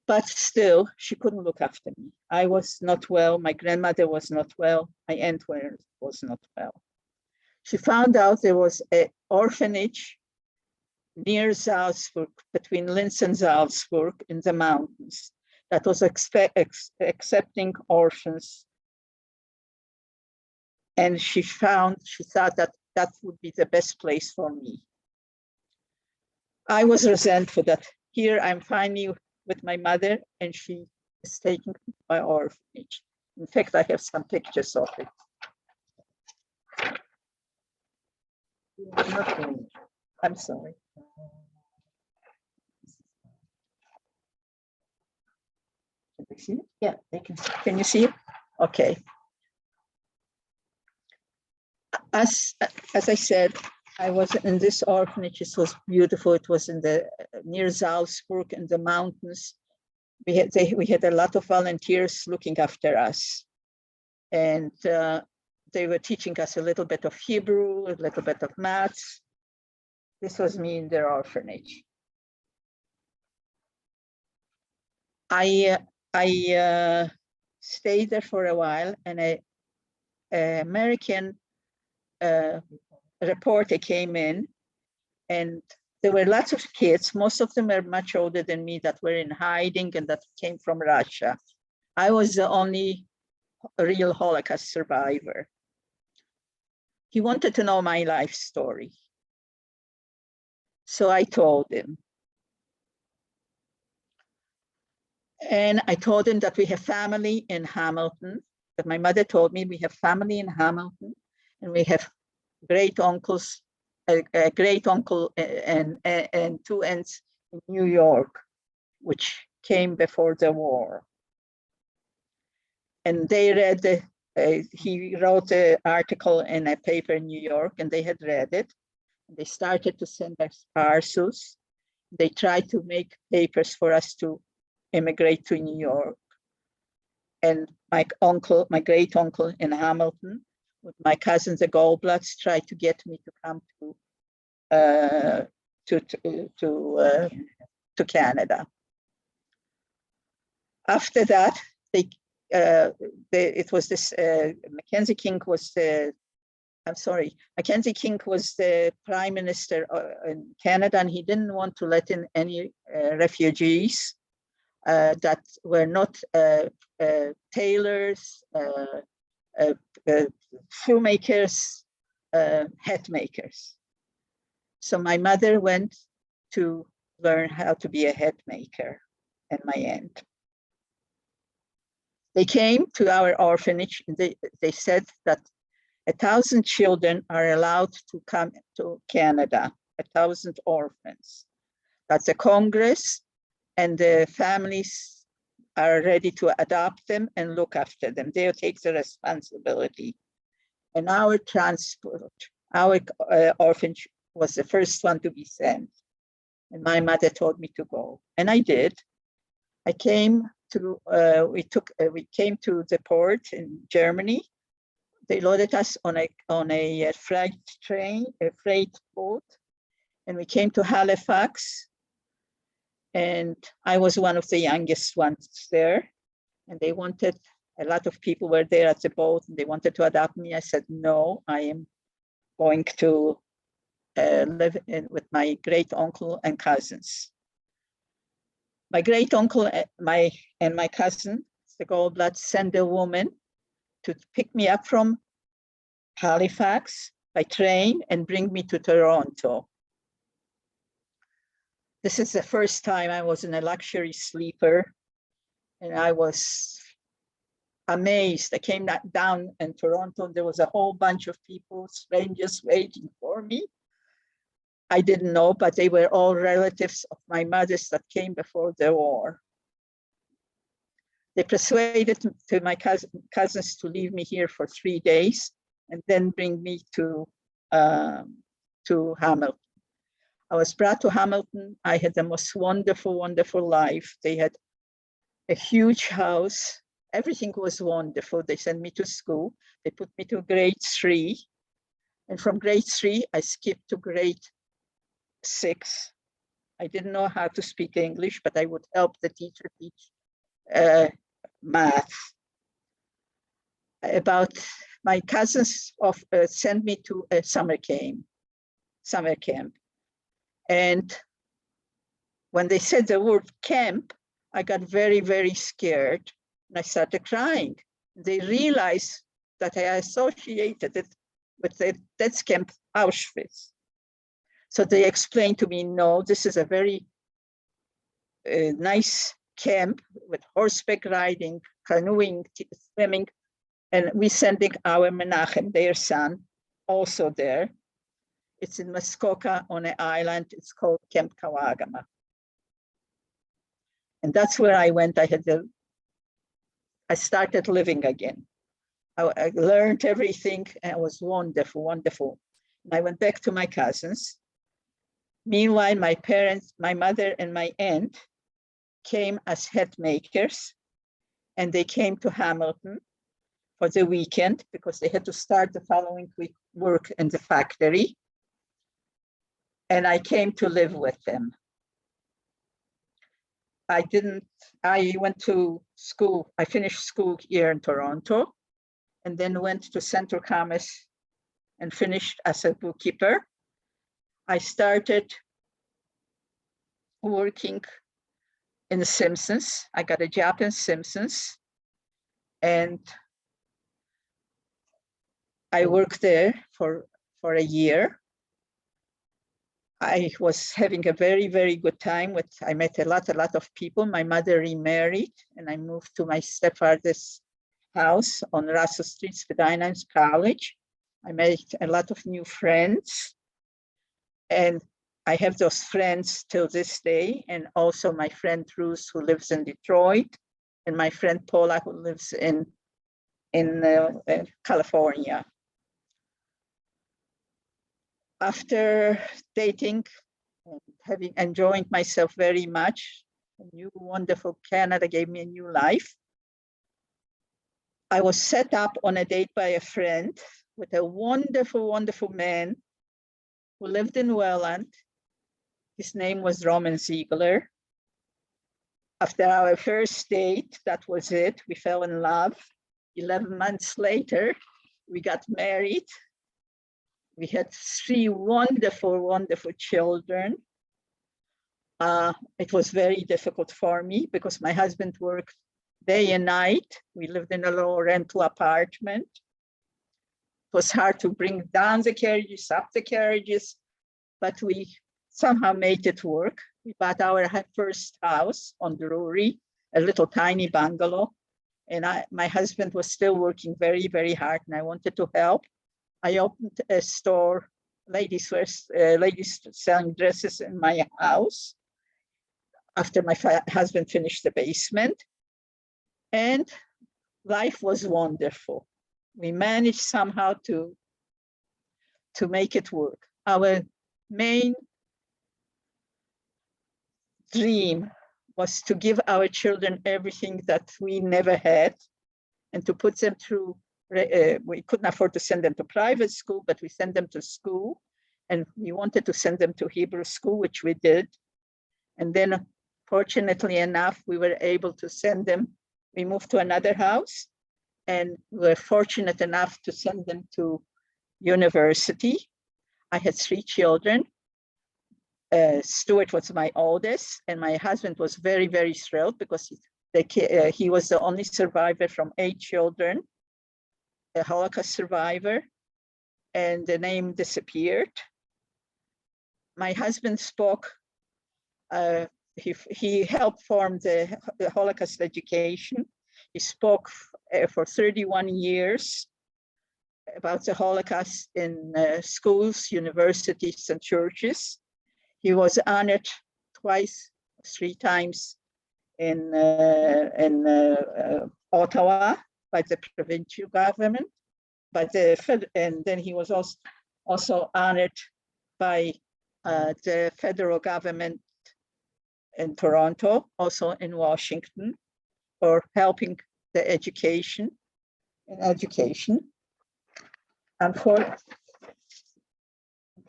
D: But still, she couldn't look after me. I was not well. My grandmother was not well. My aunt was not well. She found out there was an orphanage near Salzburg, between Linz and Salzburg in the mountains, that was accepting orphans. And she thought that would be the best place for me. I was resentful that here I'm finally with my mother, and she is taking my orphanage. In fact, I have some pictures of it. I'm sorry. Can they see it? Yeah, they can see. Can you see it? Okay. As I said, I was in this orphanage. It was beautiful. It was in the near Salzburg in the mountains. We had a lot of volunteers looking after us, and they were teaching us a little bit of Hebrew, a little bit of maths. This was me in their orphanage. I stayed there for a while, and an American reporter came in, and there were lots of kids. Most of them were much older than me that were in hiding and that came from Russia. I was the only real Holocaust survivor. He wanted to know my life story. So I told him. And I told him that we have family in Hamilton, that my mother told me we have family in Hamilton, and we have great uncles, a great uncle and two aunts in New York, which came before the war. And they read he wrote an article in a paper in New York, and they had read it. They started to send us parcels. They tried to make papers for us to immigrate to New York. And my uncle, my great uncle in Hamilton, with my cousins, the Goldblatts, tried to get me to come to Canada. After that, it was this Mackenzie King was the. I'm sorry, Mackenzie King was the prime minister in Canada, and he didn't want to let in any refugees that were not tailors, shoemakers, hat makers. So my mother went to learn how to be a hat maker, and my aunt. They came to our orphanage, and they said that 1,000 children are allowed to come to Canada, 1,000 orphans. That's a Congress, and the families are ready to adopt them and look after them. They'll take the responsibility. And our transport, our orphanage was the first one to be sent. And my mother told me to go, and I did. I came to, we came to the port in Germany. They loaded us on a freight train, a freight boat, and we came to Halifax. And I was one of the youngest ones there. And they wanted, a lot of people were there at the boat, and they wanted to adopt me. I said, no, I am going to live with my great uncle and cousins. My great uncle and my cousin, the Goldblatt, sent a woman to pick me up from Halifax by train and bring me to Toronto. This is the first time I was in a luxury sleeper, and I was amazed. I came down in Toronto, there was a whole bunch of people, strangers waiting for me. I didn't know, but they were all relatives of my mother's that came before the war. They persuaded my cousins to leave me here for 3 days and then bring me to Hamilton. I was brought to Hamilton. I had the most wonderful, wonderful life. They had a huge house. Everything was wonderful. They sent me to school. They put me to grade 3. And from grade 3, I skipped to grade 6. I didn't know how to speak English, but I would help the teacher teach math. About my cousins sent me to a summer camp. And when they said the word camp, I got very, very scared, and I started crying. They realized that I associated it with the death camp Auschwitz. So they explained to me, no, this is a very a nice camp with horseback riding, canoeing, swimming, and we sending our Menachem, their son, also there. It's in Muskoka on an island. It's called Camp Kawagama. And that's where I went. I started living again. I learned everything, and it was wonderful, wonderful. And I went back to my cousins. Meanwhile, my parents, my mother and my aunt came as head makers, and they came to Hamilton for the weekend because they had to start the following week work in the factory. And I came to live with them. I went to school. I finished school here in Toronto and then went to Central Commerce and finished as a bookkeeper. I started working in the Simpsons. I got a job in Simpsons and I worked there for a year. I was having a very, very good time I met a lot of people. My mother remarried and I moved to my stepfather's house on Russell Street, Spadina's College. I made a lot of new friends and I have those friends till this day. And also my friend Ruth, who lives in Detroit, and my friend Paula, who lives in California. After dating and enjoying myself very much, a new wonderful Canada gave me a new life. I was set up on a date by a friend with a wonderful, wonderful man who lived in Welland. His name was Miriam Ziegler. After our first date, that was it. We fell in love. 11 months later, we got married. We had 3 wonderful, wonderful children. It was very difficult for me because my husband worked day and night. We lived in a low rental apartment. It was hard to bring down the carriages, up the carriages, but we somehow made it work. We bought our first house on Drury, a little tiny bungalow. And my husband was still working very, very hard and I wanted to help. I opened a store, ladies selling dresses in my house after my husband finished the basement. And life was wonderful. We managed somehow to make it work. Our main dream was to give our children everything that we never had and to put them through. We couldn't afford to send them to private school, but we sent them to school and we wanted to send them to Hebrew school, which we did. And then fortunately enough, we were able to send them. We moved to another house and we were fortunate enough to send them to university. I had 3 children. Stuart was my oldest and my husband was very, very thrilled because he was the only survivor from 8 children, a Holocaust survivor, and the name disappeared. My husband spoke, he helped form the Holocaust education. He spoke for 31 years about the Holocaust in schools, universities, and churches. He was honored 3 times in Ottawa by the provincial government, and then he was also honored by the federal government in Toronto, also in Washington, for helping the education.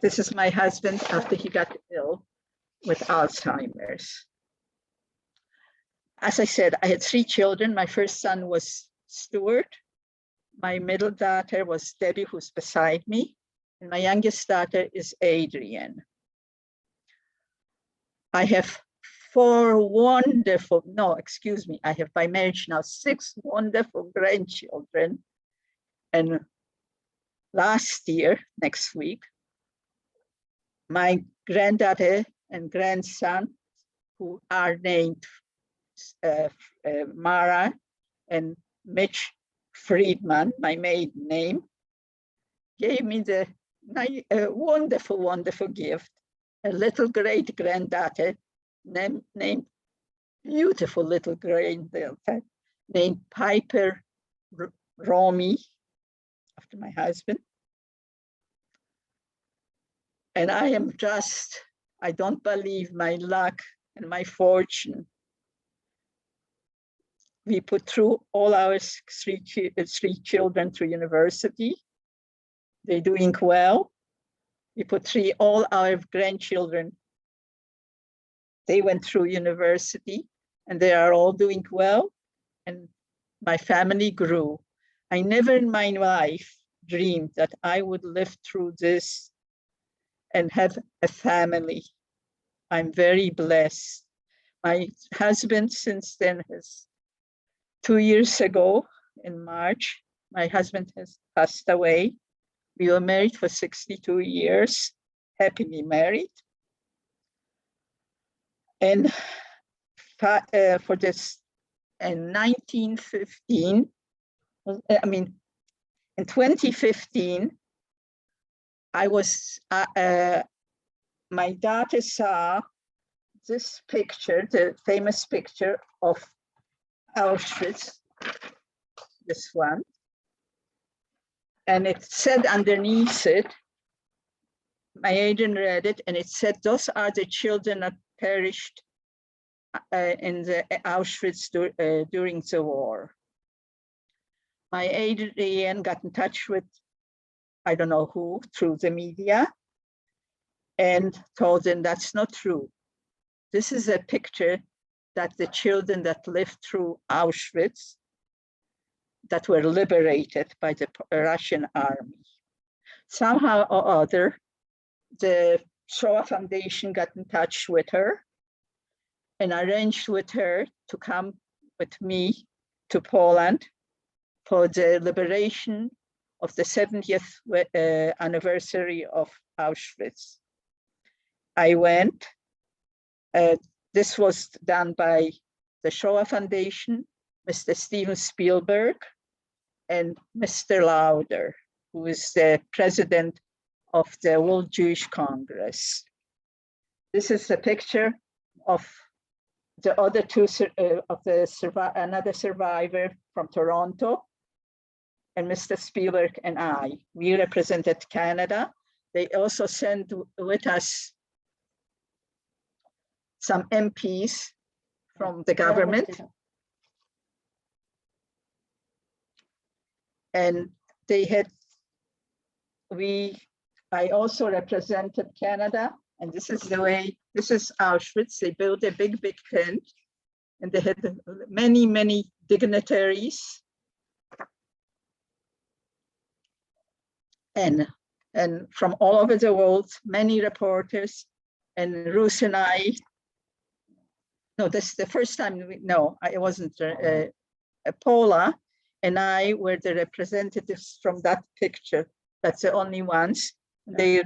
D: This is my husband after he got ill with Alzheimer's. As I said, I had 3 children. My first son was Stuart. My middle daughter was Debbie, who's beside me. And my youngest daughter is Adrienne. I have 4 wonderful, I have by marriage now 6 wonderful grandchildren. And last year, next week, my granddaughter and grandson who are named Mara and Mitch Friedman, my maiden name, gave me the wonderful, wonderful gift, a little great-granddaughter named beautiful little granddaughter named Piper Romy, after my husband. And I am just, I don't believe my luck and my fortune. We put through all our three children through university. They're doing well. We put all our grandchildren. They went through university and they are all doing well. And my family grew. I never in my life dreamed that I would live through this and have a family. I'm very blessed. My husband since then has 2 years ago in March, my husband has passed away. We were married for 62 years, happily married. And for this, in 1915, in 2015, I was, my daughter saw this picture, the famous picture of Auschwitz, this one. And it said underneath it, my agent read it, and it said, those are the children that perished in the Auschwitz during the war. My agent got in touch with, I don't know who, through the media, and told them that's not true. This is a picture that the children that lived through Auschwitz, that were liberated by the Russian army. Somehow or other, the Shoah Foundation got in touch with her and arranged with her to come with me to Poland for the liberation of the 70th anniversary of Auschwitz. I went. This was done by the Shoah Foundation, Mr. Steven Spielberg, and Mr. Lauder, who is the president of the World Jewish Congress. This is a picture of the other two, another survivor from Toronto, and Mr. Spielberg and I. We represented Canada. They also sent with us some MPs from the government. And they had, I also represented Canada, and this is the way, this is Auschwitz. They built a big, big tent, and they had many, many dignitaries. And from all over the world, many reporters, and Ruth and I, no, this is the first time, I wasn't, Paula and I were the representatives from that picture. That's the only ones. They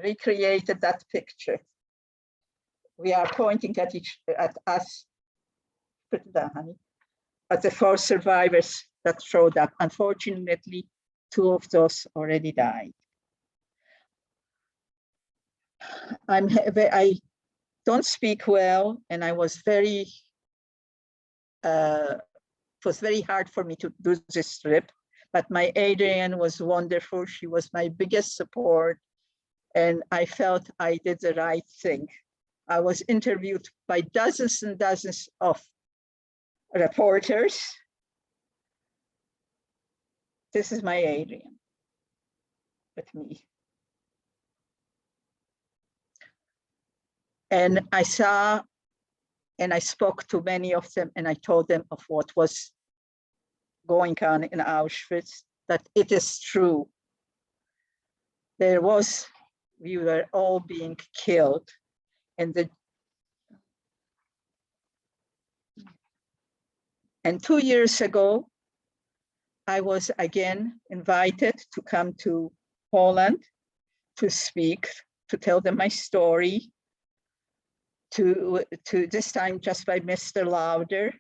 D: recreated that picture. We are pointing at us, put it down, honey, at the 4 survivors that showed up. Unfortunately, 2 of those already died. I don't speak well, and I was very, it was very hard for me to do this trip, but my Adrienne was wonderful. She was my biggest support, and I felt I did the right thing. I was interviewed by dozens and dozens of reporters. This is my Adrienne with me. And I saw, and I spoke to many of them, and I told them of what was going on in Auschwitz, that it is true. We were all being killed. And 2 years ago, I was again invited to come to Poland to speak, to tell them my story. to this time just by Mr. Lauder,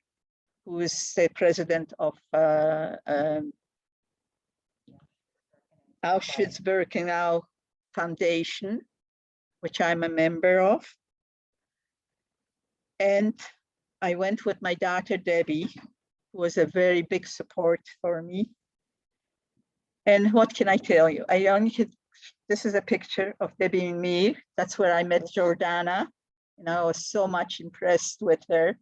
D: who is the president of Auschwitz-Birkenau Foundation, which I'm a member of. And I went with my daughter, Debbie, who was a very big support for me. And what can I tell you? This is a picture of Debbie and me. That's where I met Jordana. And I was so much impressed with her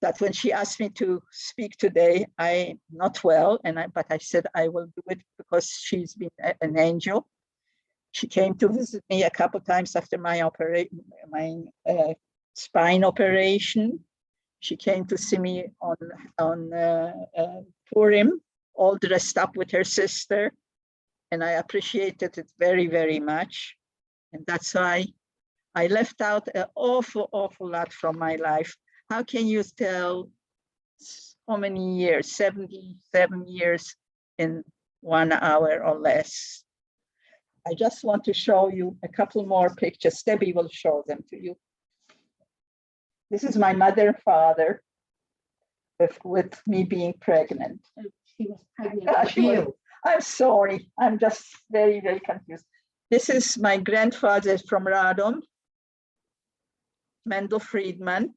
D: that when she asked me to speak today, I'm not well, but I said I will do it because she's been an angel. She came to visit me a couple times after my spine operation. She came to see me on Purim, all dressed up with her sister, and I appreciated it very, very much. And that's why I left out an awful, awful lot from my life. How can you tell how many years, 77 years in 1 hour or less? I just want to show you a couple more pictures. Debbie will show them to you. This is my mother and father with me being pregnant.
E: She was pregnant with you.
D: I'm sorry. I'm just very, very confused. This is my grandfather from Radom, Mendel Friedman,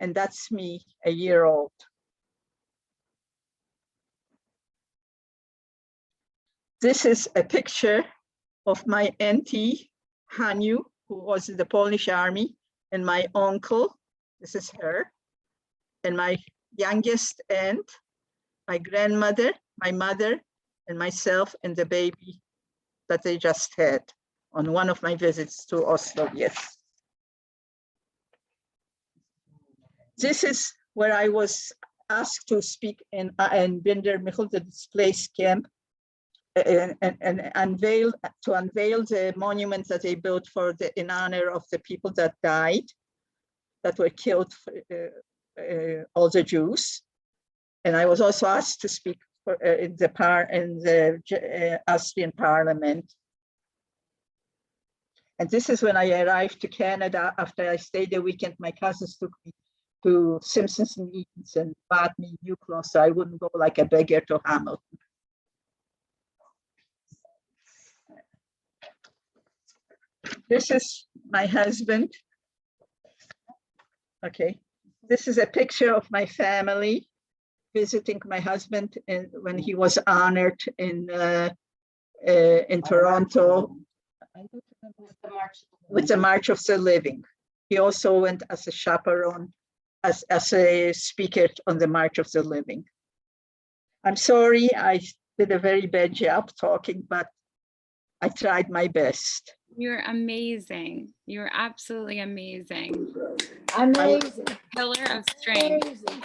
D: and that's me, a year old. This is a picture of my auntie, Haniu, who was in the Polish army, and my uncle, this is her, and my youngest aunt, my grandmother, my mother, and myself, and the baby that they just had on one of my visits to Oslo. Yes. This is where I was asked to speak in Binder Michel, the displaced camp, and unveil the monument that they built in honor of the people that died, that were killed, all the Jews. And I was also asked to speak in the Austrian Parliament. And this is when I arrived to Canada after I stayed a weekend. My cousins took me to Simpsons and Eaton's and bought me new clothes so I wouldn't go like a beggar to Hamilton. This is my husband. Okay, this is a picture of my family visiting my husband when he was honored in Toronto with the March of the Living. He also went as a chaperone, as a speaker on the March of the Living. I'm sorry, I did a very bad job talking, but I tried my best.
B: You're amazing. You're absolutely amazing.
E: Amazing.
B: Pillar of strength.
E: Amazing.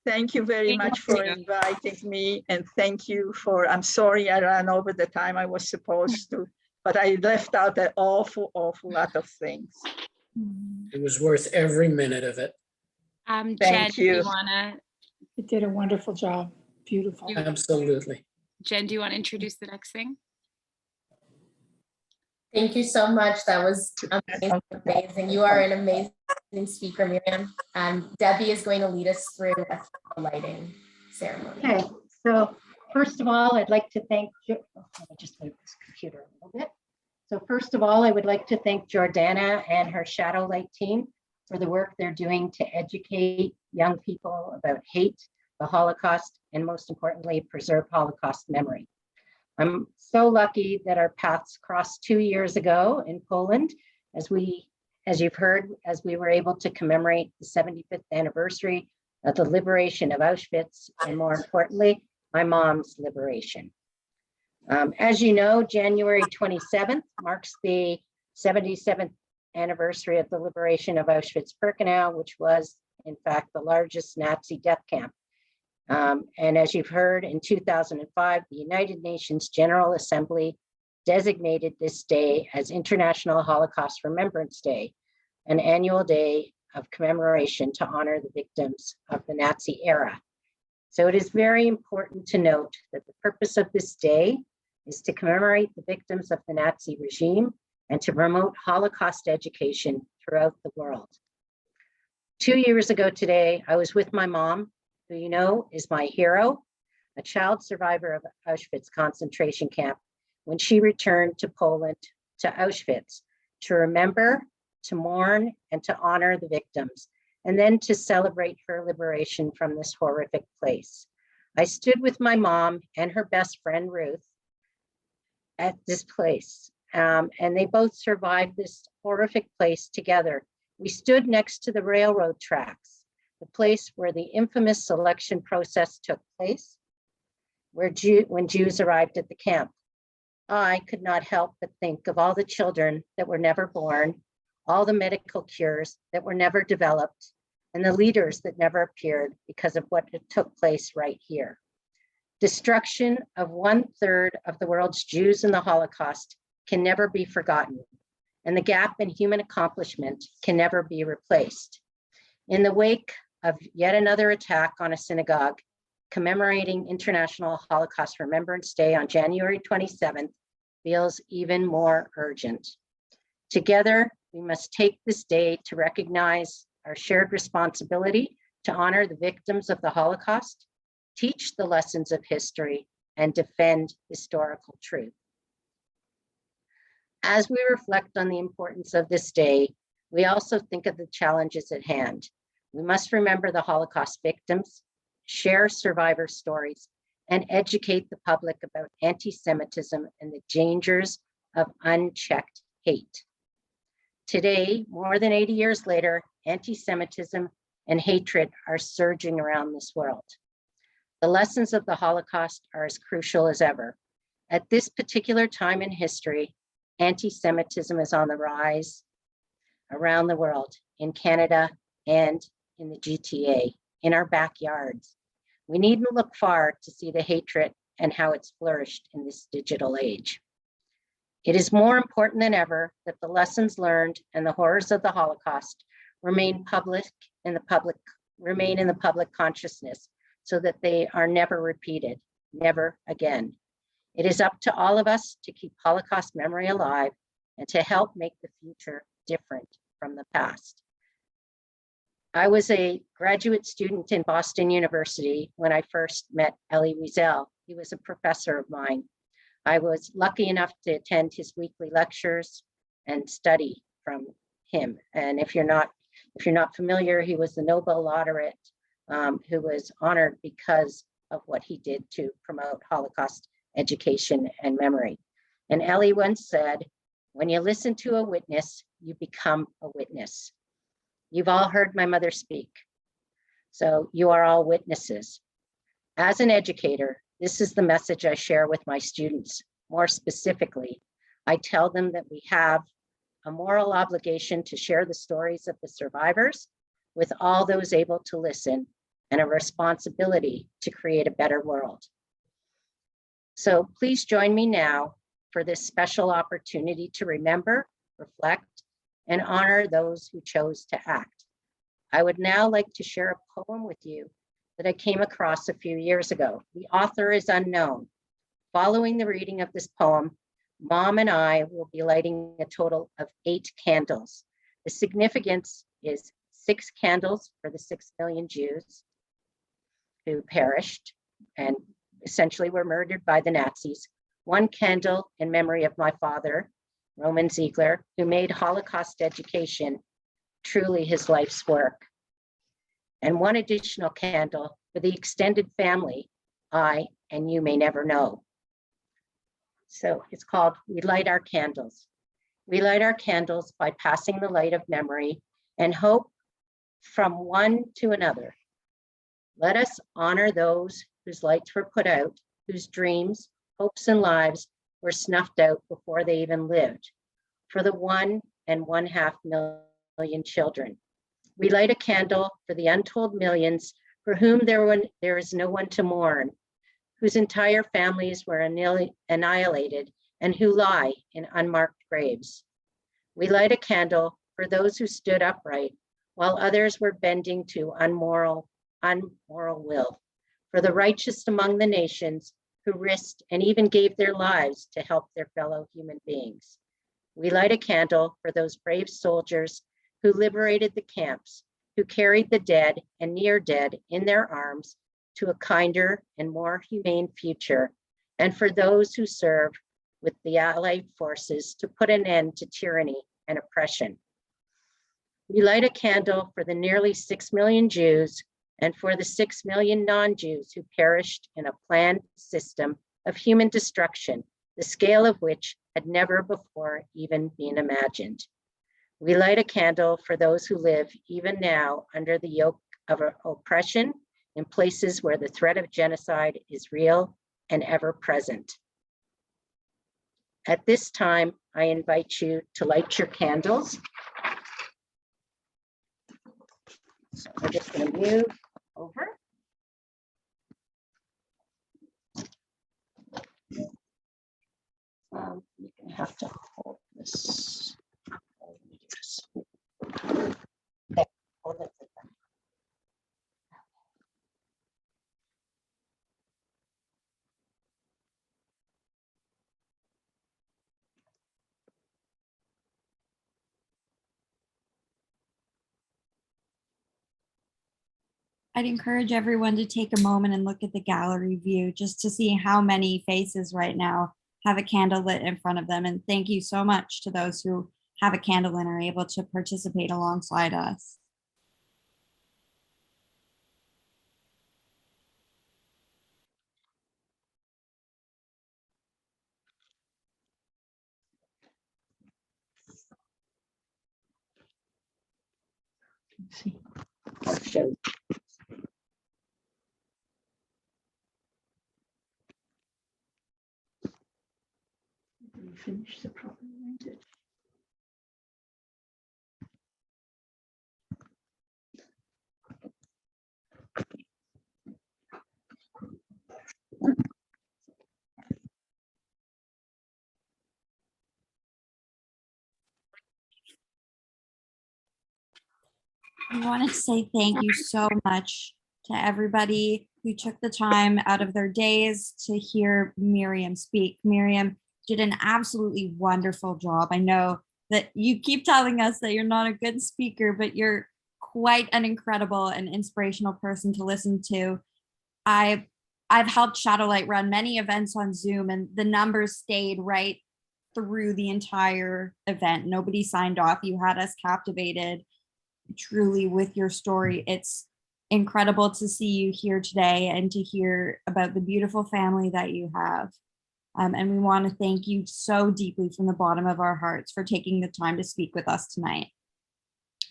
D: Thank you very much for inviting me, and thank you for, I'm sorry I ran over the time I was supposed to, but I left out an awful, awful lot of things.
F: It was worth every minute of it.
B: Jen,
D: Thank you.
B: do you wanna?
G: You did a wonderful job. Beautiful.
F: Absolutely.
B: Jen, do you want to introduce the next thing?
C: Thank you so much. That was amazing. You are an amazing speaker, Miriam. Debbie is going to lead us through a lighting ceremony.
E: Okay, so first of all, I'd like to thank, let me just move this computer a little bit. So first of all, I would like to thank Jordana and her ShaodowLight team for the work they're doing to educate young people about hate, the Holocaust, and most importantly, preserve Holocaust memory. I'm so lucky that our paths crossed 2 years ago in Poland, as you've heard, as we were able to commemorate the 75th anniversary of the liberation of Auschwitz, and more importantly, my mom's liberation. As you know, January 27th marks the 77th anniversary of the liberation of Auschwitz-Birkenau, which was in fact the largest Nazi death camp. And as you've heard, in 2005, the United Nations General Assembly designated this day as International Holocaust Remembrance Day, an annual day of commemoration to honor the victims of the Nazi era. So it is very important to note that the purpose of this day is to commemorate the victims of the Nazi regime and to promote Holocaust education throughout the world. 2 years ago today, I was with my mom, who you know is my hero, a child survivor of Auschwitz concentration camp, when she returned to Poland, to Auschwitz, to remember, to mourn, and to honor the victims, and then to celebrate her liberation from this horrific place. I stood with my mom and her best friend, Ruth, at this place, and they both survived this horrific place together. We stood next to the railroad tracks, the place where the infamous selection process took place, when Jews arrived at the camp. I could not help but think of all the children that were never born, all the medical cures that were never developed, and the leaders that never appeared because of what took place right here. Destruction of 1/3 of the world's Jews in the Holocaust can never be forgotten, and the gap in human accomplishment can never be replaced. In the wake of yet another attack on a synagogue, commemorating International Holocaust Remembrance Day on January 27th feels even more urgent. Together, we must take this day to recognize our shared responsibility to honor the victims of the Holocaust, teach the lessons of history, and defend historical truth. As we reflect on the importance of this day, we also think of the challenges at hand. We must remember the Holocaust victims, share survivor stories, and educate the public about anti-Semitism and the dangers of unchecked hate. Today, more than 80 years later, anti-Semitism and hatred are surging around this world. The lessons of the Holocaust are as crucial as ever. At this particular time in history, anti-Semitism is on the rise around the world, in Canada and in the GTA, in our backyards. We needn't look far to see the hatred and how it's flourished in this digital age. It is more important than ever that the lessons learned and the horrors of the Holocaust remain in the public consciousness so that they are never repeated, never again. It is up to all of us to keep Holocaust memory alive and to help make the future different from the past. I was a graduate student in Boston University when I first met Elie Wiesel. He was a professor of mine. I was lucky enough to attend his weekly lectures and study from him. And if you're not familiar, he was the Nobel laureate who was honored because of what he did to promote Holocaust education and memory. And Elie once said, "When you listen to a witness, you become a witness." You've all heard my mother speak, so you are all witnesses. As an educator, this is the message I share with my students. More specifically, I tell them that we have a moral obligation to share the stories of the survivors with all those able to listen, and a responsibility to create a better world. So please join me now for this special opportunity to remember, reflect, and honor those who chose to act. I would now like to share a poem with you that I came across a few years ago. The author is unknown. Following the reading of this poem, Mom and I will be lighting a total of 8 candles. The significance is 6 candles for the 6 million Jews who perished and essentially were murdered by the Nazis. 1 candle in memory of my father, Miriam Ziegler, who made Holocaust education truly his life's work. And 1 additional candle for the extended family I and you may never know. So it's called We Light Our Candles. We light our candles by passing the light of memory and hope from one to another. Let us honor those whose lights were put out, whose dreams, hopes, and lives were snuffed out before they even lived, for the 1.5 million children. We light a candle for the untold millions for whom there is no one to mourn, whose entire families were annihilated and who lie in unmarked graves. We light a candle for those who stood upright while others were bending to unmoral will, for the righteous among the nations who risked and even gave their lives to help their fellow human beings. We light a candle for those brave soldiers who liberated the camps, who carried the dead and near dead in their arms to a kinder and more humane future, and for those who serve with the Allied forces to put an end to tyranny and oppression. We light a candle for the nearly 6 million Jews and for the 6 million non-Jews who perished in a planned system of human destruction, the scale of which had never before even been imagined. We light a candle for those who live even now under the yoke of oppression in places where the threat of genocide is real and ever present. At this time, I invite you to light your candles. So we're just going to move over. You're going to have to hold this. There, hold it like that.
A: I'd encourage everyone to take a moment and look at the gallery view just to see how many faces right now have a candle lit in front of them. And thank you so much to those who have a candle and are able to participate alongside us.
E: Let's see. I'll show you. Finish the problem.
A: I wanted to say thank you so much to everybody who took the time out of their days to hear Miriam speak. Miriam did an absolutely wonderful job. I know that you keep telling us that you're not a good speaker, but you're quite an incredible and inspirational person to listen to. I've helped ShaodowLight run many events on Zoom, and the numbers stayed right through the entire event. Nobody signed off. You had us captivated truly with your story. It's incredible to see you here today and to hear about the beautiful family that you have. And we want to thank you so deeply from the bottom of our hearts for taking the time to speak with us tonight.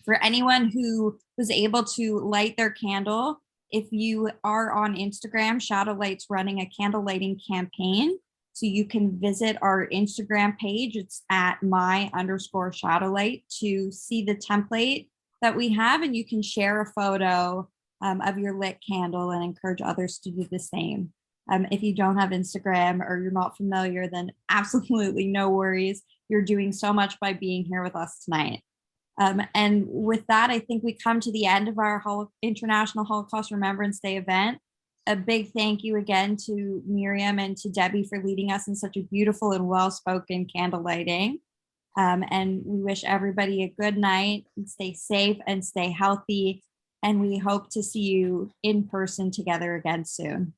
A: For anyone who was able to light their candle, if you are on Instagram, ShaodowLight's running a candle lighting campaign. So you can visit our Instagram page. It's at my_ShaodowLight to see the template that we have, and you can share a photo of your lit candle and encourage others to do the same. If you don't have Instagram or you're not familiar, then absolutely no worries. You're doing so much by being here with us tonight. And with that, I think we come to the end of our International Holocaust Remembrance Day event. A big thank you again to Miriam and to Debbie for leading us in such a beautiful and well-spoken candle lighting. And we wish everybody a good night, and stay safe and stay healthy. And we hope to see you in person together again soon.